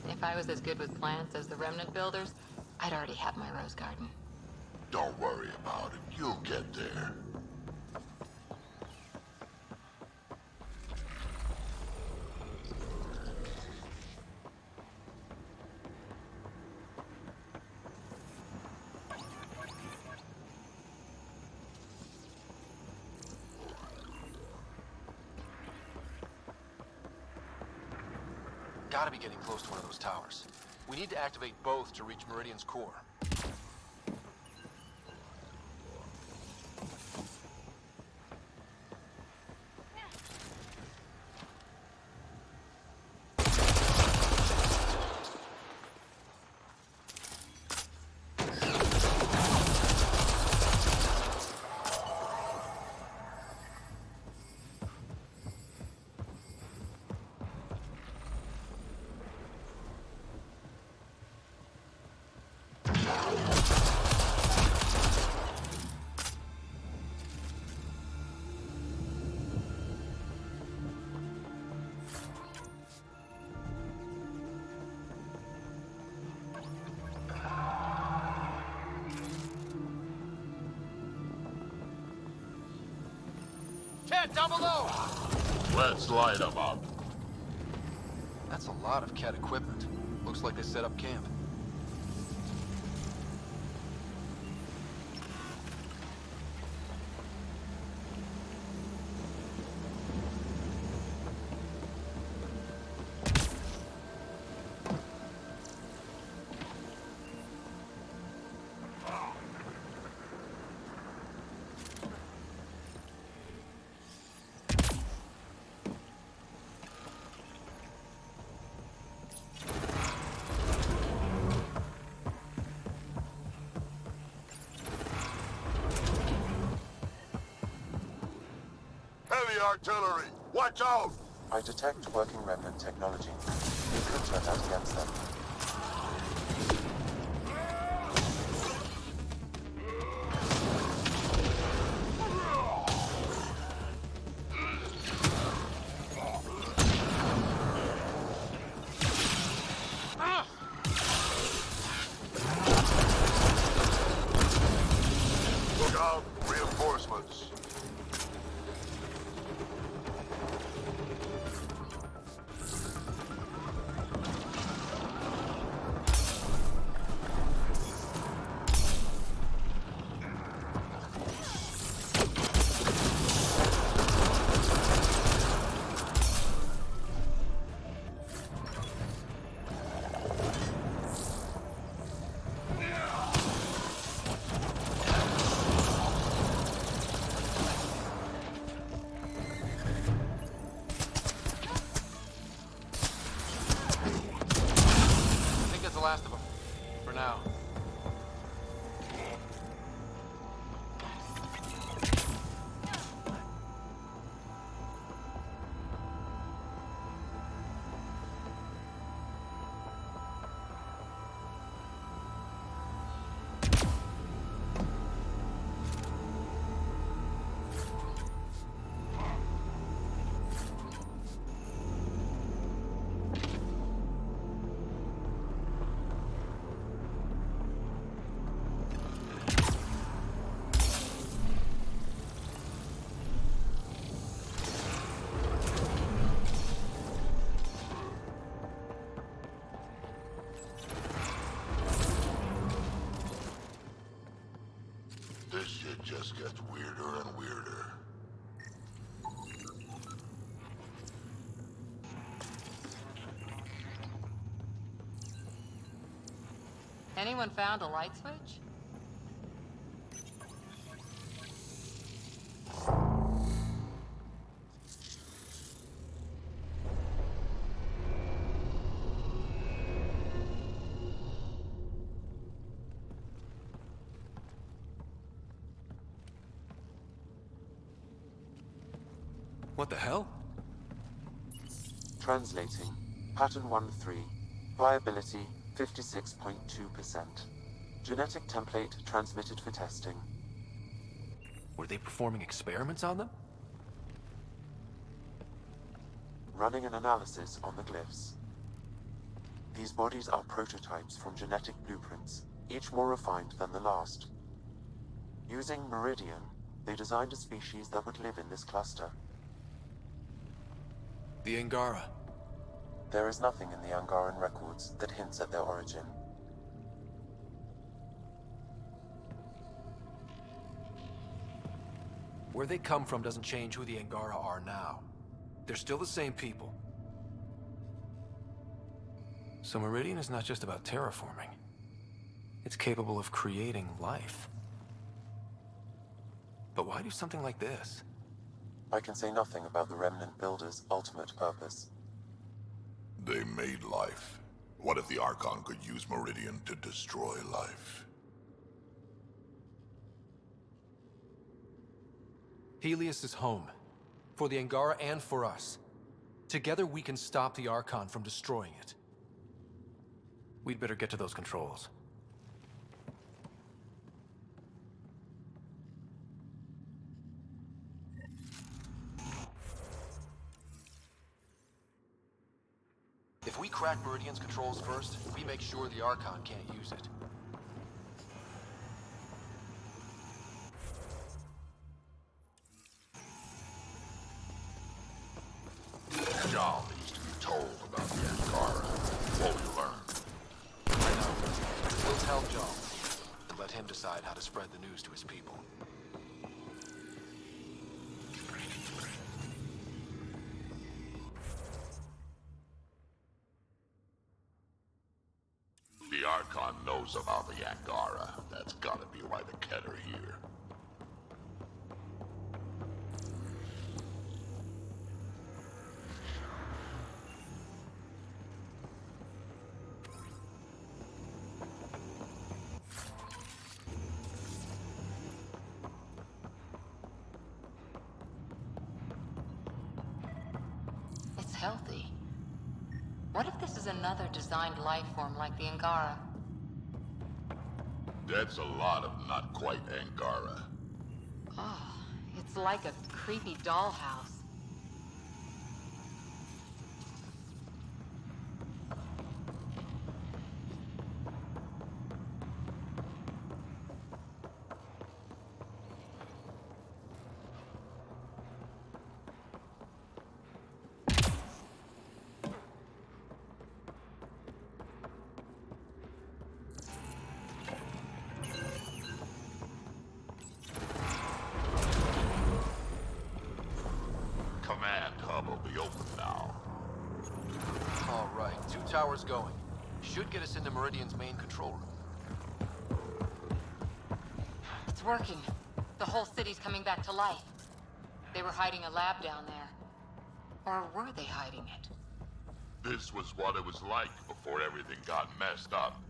If I was as good with plants as the remnant builders, I'd already have my rose garden. Don't worry about it. You'll get there. Gotta be getting close to one of those towers. We need to activate both to reach Meridian's core. Kett, down below! Let's light them up. That's a lot of Kett equipment. Looks like they set up camp. Heavy artillery! Watch out! I detect working remnant technology. You could turn that against them. Look out! Reinforcements! This shit just gets weirder and weirder. Anyone found a light switch? What the hell? Translating. Pattern 1-3. Viability 56.2%. Genetic template transmitted for testing. Were they performing experiments on them? Running an analysis on the glyphs. These bodies are prototypes from genetic blueprints, each more refined than the last. Using Meridian, they designed a species that would live in this cluster. The Angara. There is nothing in the Angaran records that hints at their origin. Where they come from doesn't change who the Angara are now. They're still the same people. So Meridian is not just about terraforming. It's capable of creating life. But why do something like this? I can say nothing about the Remnant Builder's ultimate purpose. They made life. What if the Archon could use Meridian to destroy life? Helios is home. For the Angara and for us. Together we can stop the Archon from destroying it. We'd better get to those controls. If we crack Meridian's controls first, we make sure the Archon can't use it. John needs to be told about the Angara. What we learned. I know. We'll tell John, and let him decide how to spread the news to his people. The Archon knows about the Angara. That's gotta be why the Kett are here. It's healthy. What if this is another designed life form like the Angara? That's a lot of not quite Angara. Oh, it's like a creepy dollhouse. Command hub will be open now. All right, 2 towers going. Should get us into Meridian's main control room. It's working. The whole city's coming back to life. They were hiding a lab down there. Or were they hiding it? This was what it was like before everything got messed up.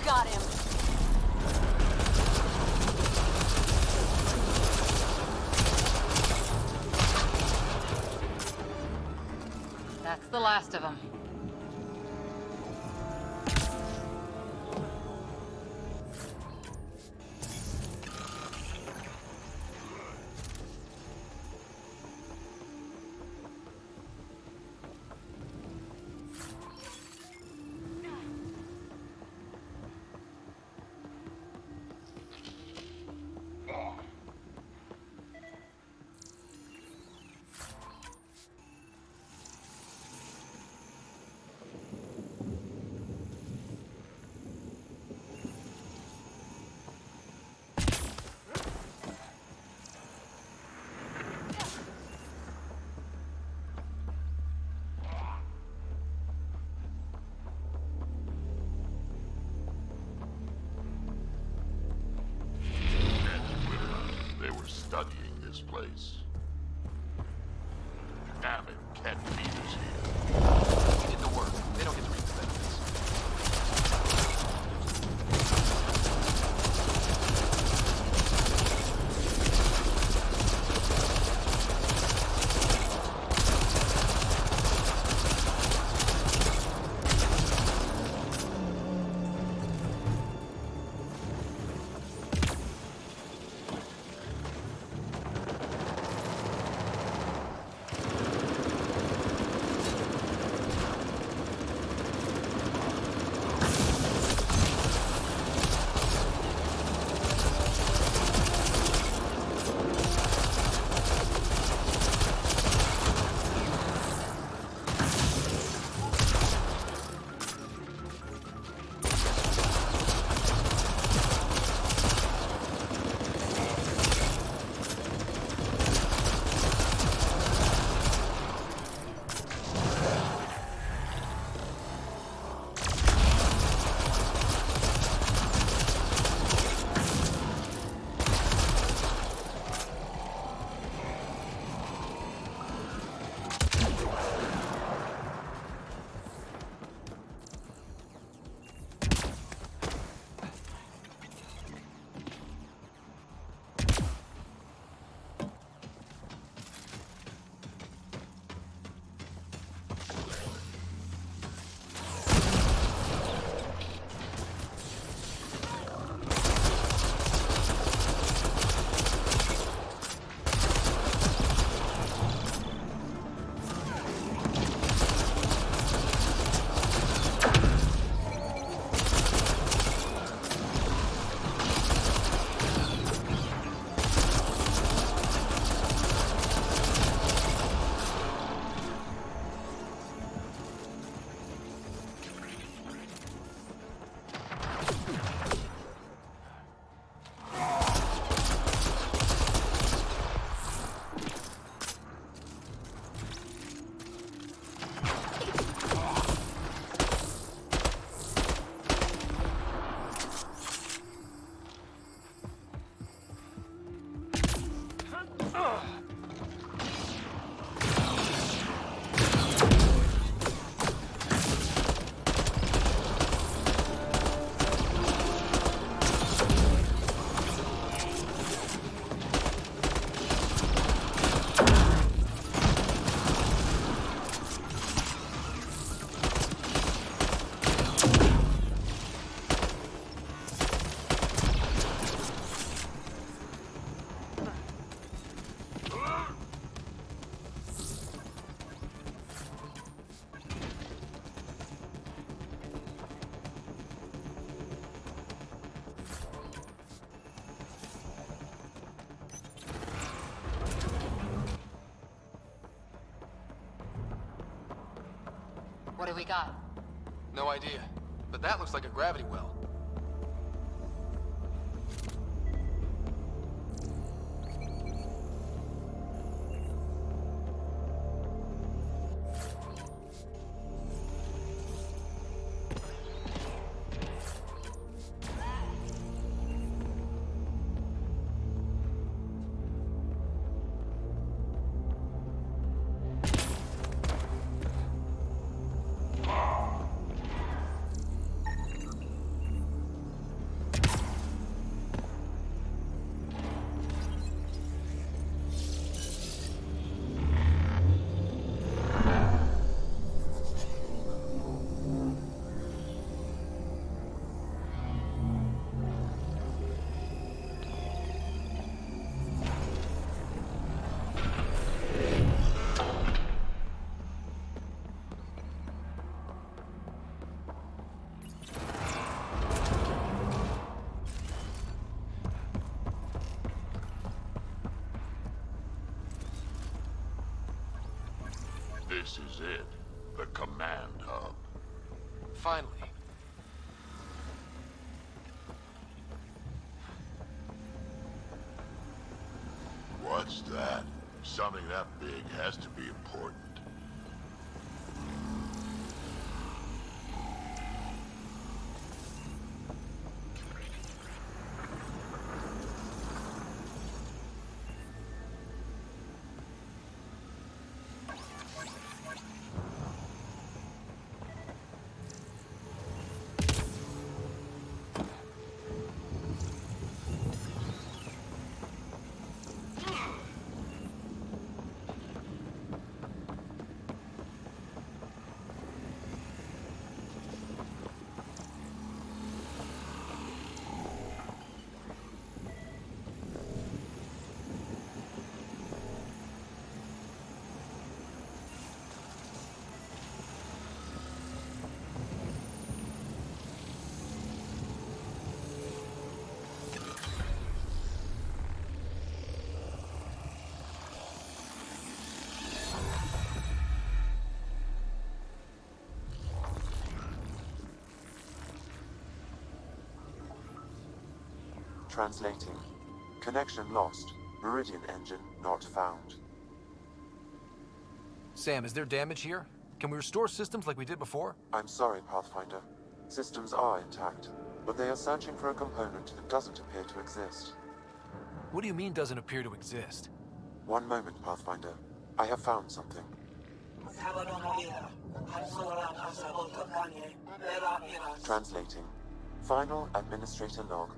Got him. That's the last of them. this place. Damn it, Kett Peter's here. We did the work. They don't get to reap the benefits. What do we got? No idea. But that looks like a gravity well. This is it. The command hub. Finally. What's that? Something that big has to be important. Translating. Connection lost. Meridian engine not found. Sam, is there damage here? Can we restore systems like we did before? I'm sorry, Pathfinder. Systems are intact, but they are searching for a component that doesn't appear to exist. What do you mean doesn't appear to exist? One moment, Pathfinder. I have found something. Translating. Final Administrator log.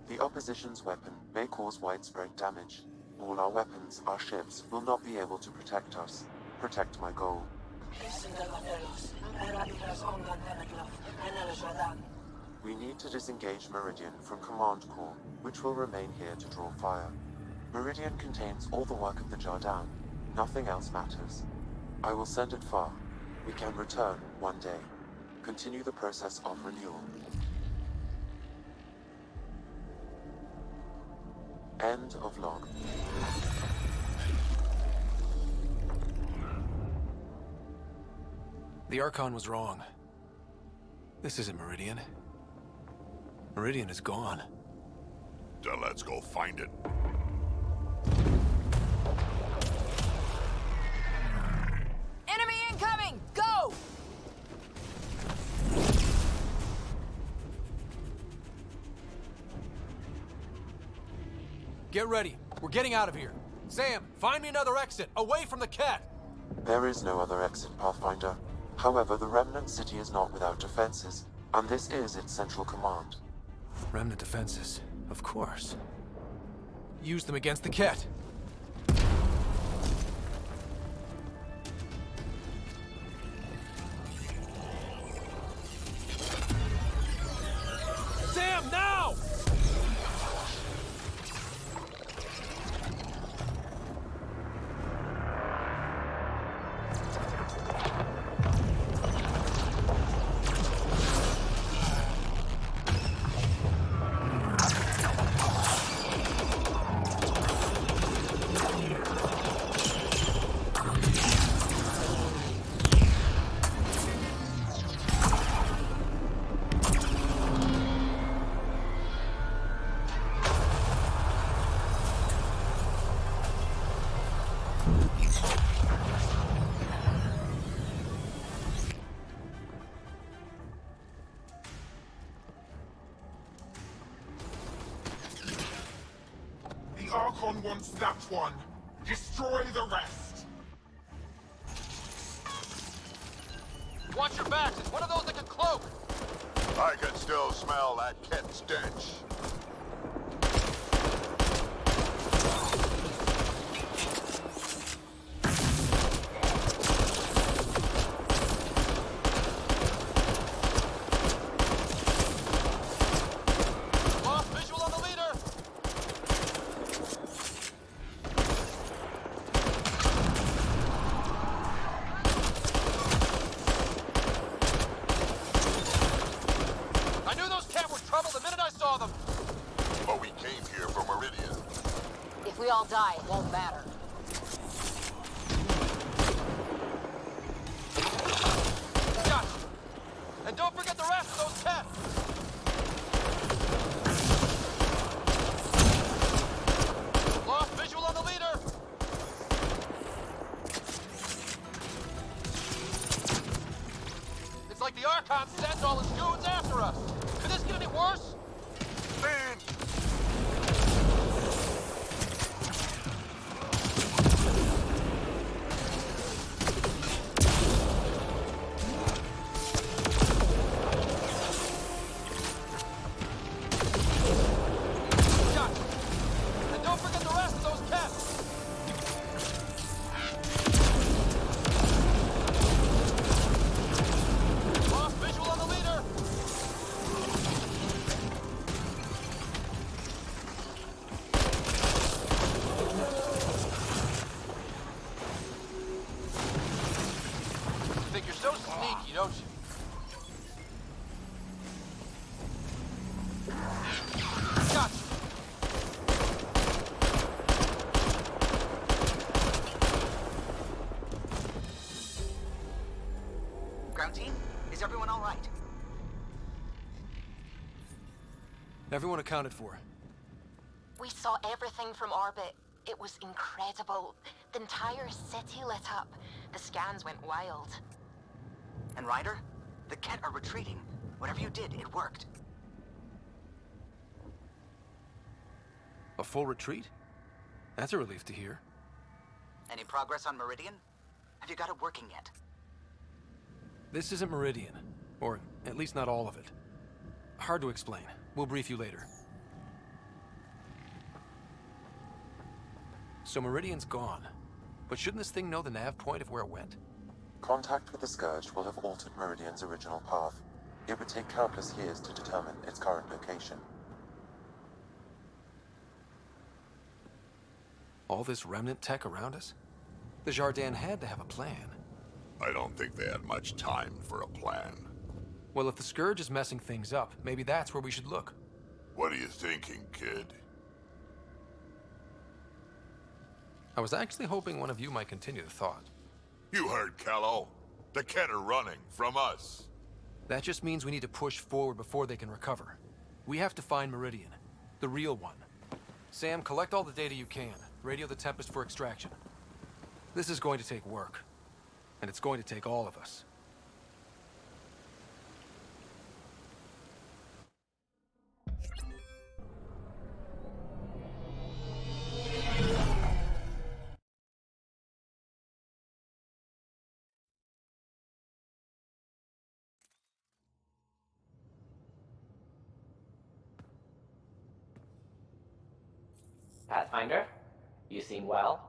The opposition's weapon may cause widespread damage. All our weapons, our ships, will not be able to protect us. Protect my goal. We need to disengage Meridian from Command Core, which will remain here to draw fire. Meridian contains all the work of the Jardin. Nothing else matters. I will send it far. We can return one day. Continue the process of renewal. End of log. The Archon was wrong. This isn't Meridian. Meridian is gone. Then let's go find it. Enemy incoming! Go! Get ready. We're getting out of here. Sam, find me another exit, away from the Kett! There is no other exit, Pathfinder. However, the Remnant City is not without defenses, and this is its central command. Remnant defenses, of course. Use them against the Kett. Sam, now! The Archon wants that one. Destroy the rest. Watch your backs. It's one of those that can cloak. I can still smell that Kett stench. Lost visual on the leader. I knew those Kett were trouble the minute I saw them. But we came here for Meridian. If we all die, it won't matter. Gotcha. And don't forget the rest of those Kett. Lost visual on the leader. It's like the Archon sent all his goons after us. Could this get any worse? Man! Gotcha. And don't forget the rest of those Kett. Lost visual on the leader. You think you're so sneaky, don't you? Gotcha. Ground team, is everyone all right? Everyone accounted for. We saw everything from orbit. It was incredible. The entire city lit up. The scans went wild. And Ryder? The Kett are retreating. Whatever you did, it worked. A full retreat? That's a relief to hear. Any progress on Meridian? Have you got it working yet? This isn't Meridian. Or at least not all of it. Hard to explain. We'll brief you later. So Meridian's gone. But shouldn't this thing know the nav point of where it went? Contact with the Scourge will have altered Meridian's original path. It would take countless years to determine its current location. All this remnant tech around us? The Jardin had to have a plan. I don't think they had much time for a plan. Well, if the Scourge is messing things up, maybe that's where we should look. What are you thinking, kid? I was actually hoping one of you might continue the thought. You heard Callow. The Kett are running from us. That just means we need to push forward before they can recover. We have to find Meridian, the real one. Sam, collect all the data you can. Radio the Tempest for extraction. This is going to take work. And it's going to take all of us. Pathfinder, you seem well.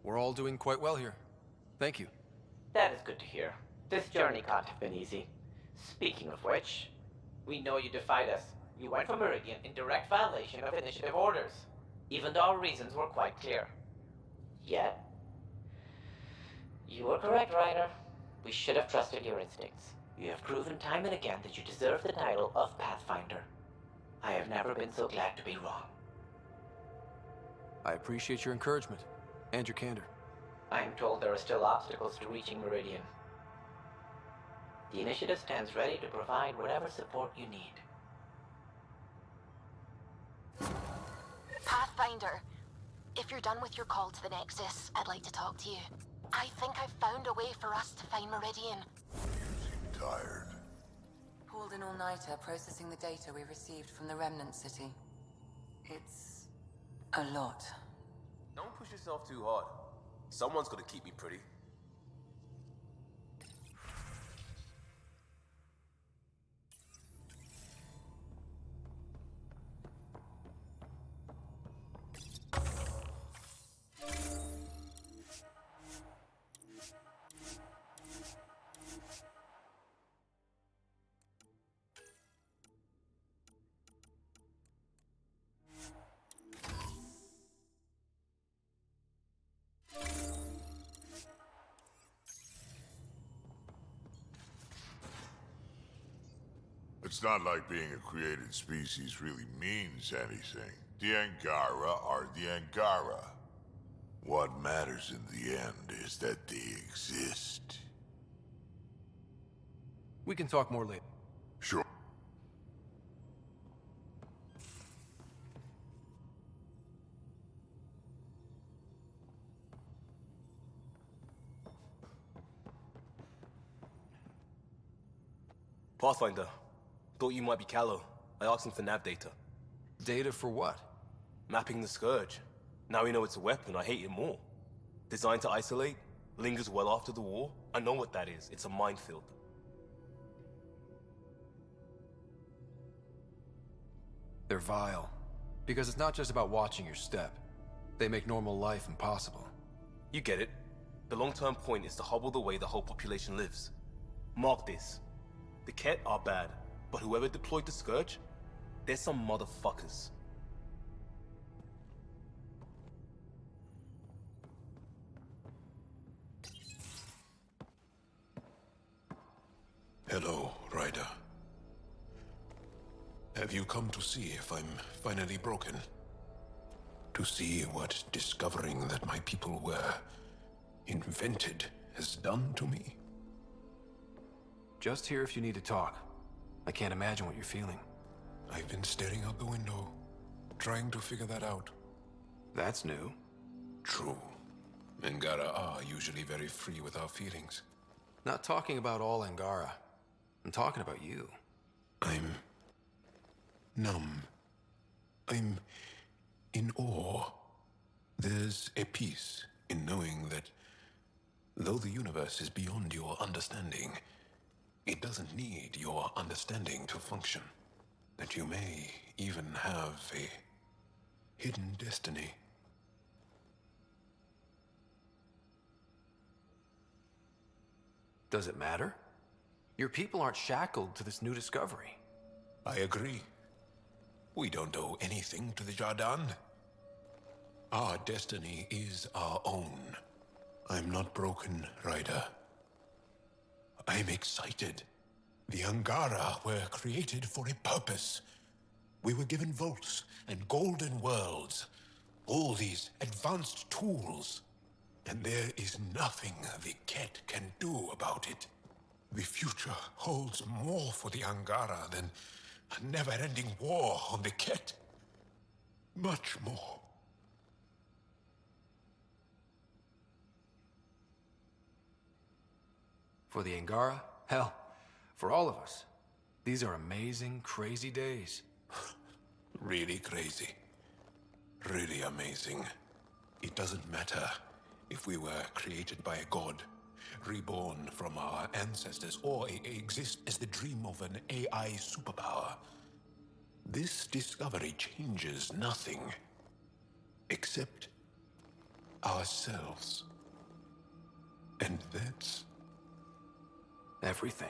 We're all doing quite well here. Thank you. That is good to hear. This journey can't have been easy. Speaking of which, we know you defied us. You went for Meridian in direct violation of initiative orders, even though our reasons were quite clear. Yet, you were correct, Ryder. We should have trusted your instincts. You have proven time and again that you deserve the title of Pathfinder. I have never been so glad to be wrong. I appreciate your encouragement, and your candor. I am told there are still obstacles to reaching Meridian. The initiative stands ready to provide whatever support you need. Pathfinder, if you're done with your call to the Nexus, I'd like to talk to you. I think I've found a way for us to find Meridian. You seem tired. Pulled an all-nighter processing the data we received from the remnant city. It's a lot. Don't push yourself too hard. Someone's gonna keep me pretty. It's not like being a created species really means anything. The Angara are the Angara. What matters in the end is that they exist. We can talk more later. Sure. Pathfinder, thought you might be Callow. I asked him for nav data. Data for what? Mapping the Scourge. Now we know it's a weapon, I hate it more. Designed to isolate, lingers well after the war. I know what that is. It's a minefield. They're vile. Because it's not just about watching your step. They make normal life impossible. You get it. The long-term point is to hobble the way the whole population lives. Mark this. The Kett are bad, but whoever deployed the Scourge, they're some motherfuckers. Hello, Ryder. Have you come to see if I'm finally broken? To see what discovering that my people were invented has done to me? Just here if you need to talk. I can't imagine what you're feeling. I've been staring out the window, trying to figure that out. That's new. True. Angara are usually very free with our feelings. Not talking about all Angara. I'm talking about you. I'm numb. I'm in awe. There's a peace in knowing that though the universe is beyond your understanding, it doesn't need your understanding to function. That you may even have a hidden destiny. Does it matter? Your people aren't shackled to this new discovery. I agree. We don't owe anything to the Jardan. Our destiny is our own. I'm not broken, Ryder. I'm excited. The Angara were created for a purpose. We were given vaults and golden worlds. All these advanced tools. And there is nothing the Kett can do about it. The future holds more for the Angara than a never-ending war on the Kett. Much more. For the Angara? Hell, for all of us. These are amazing, crazy days. Really crazy. Really amazing. It doesn't matter if we were created by a god, reborn from our ancestors, or exist as the dream of an AI superpower. This discovery changes nothing except ourselves. And that's everything.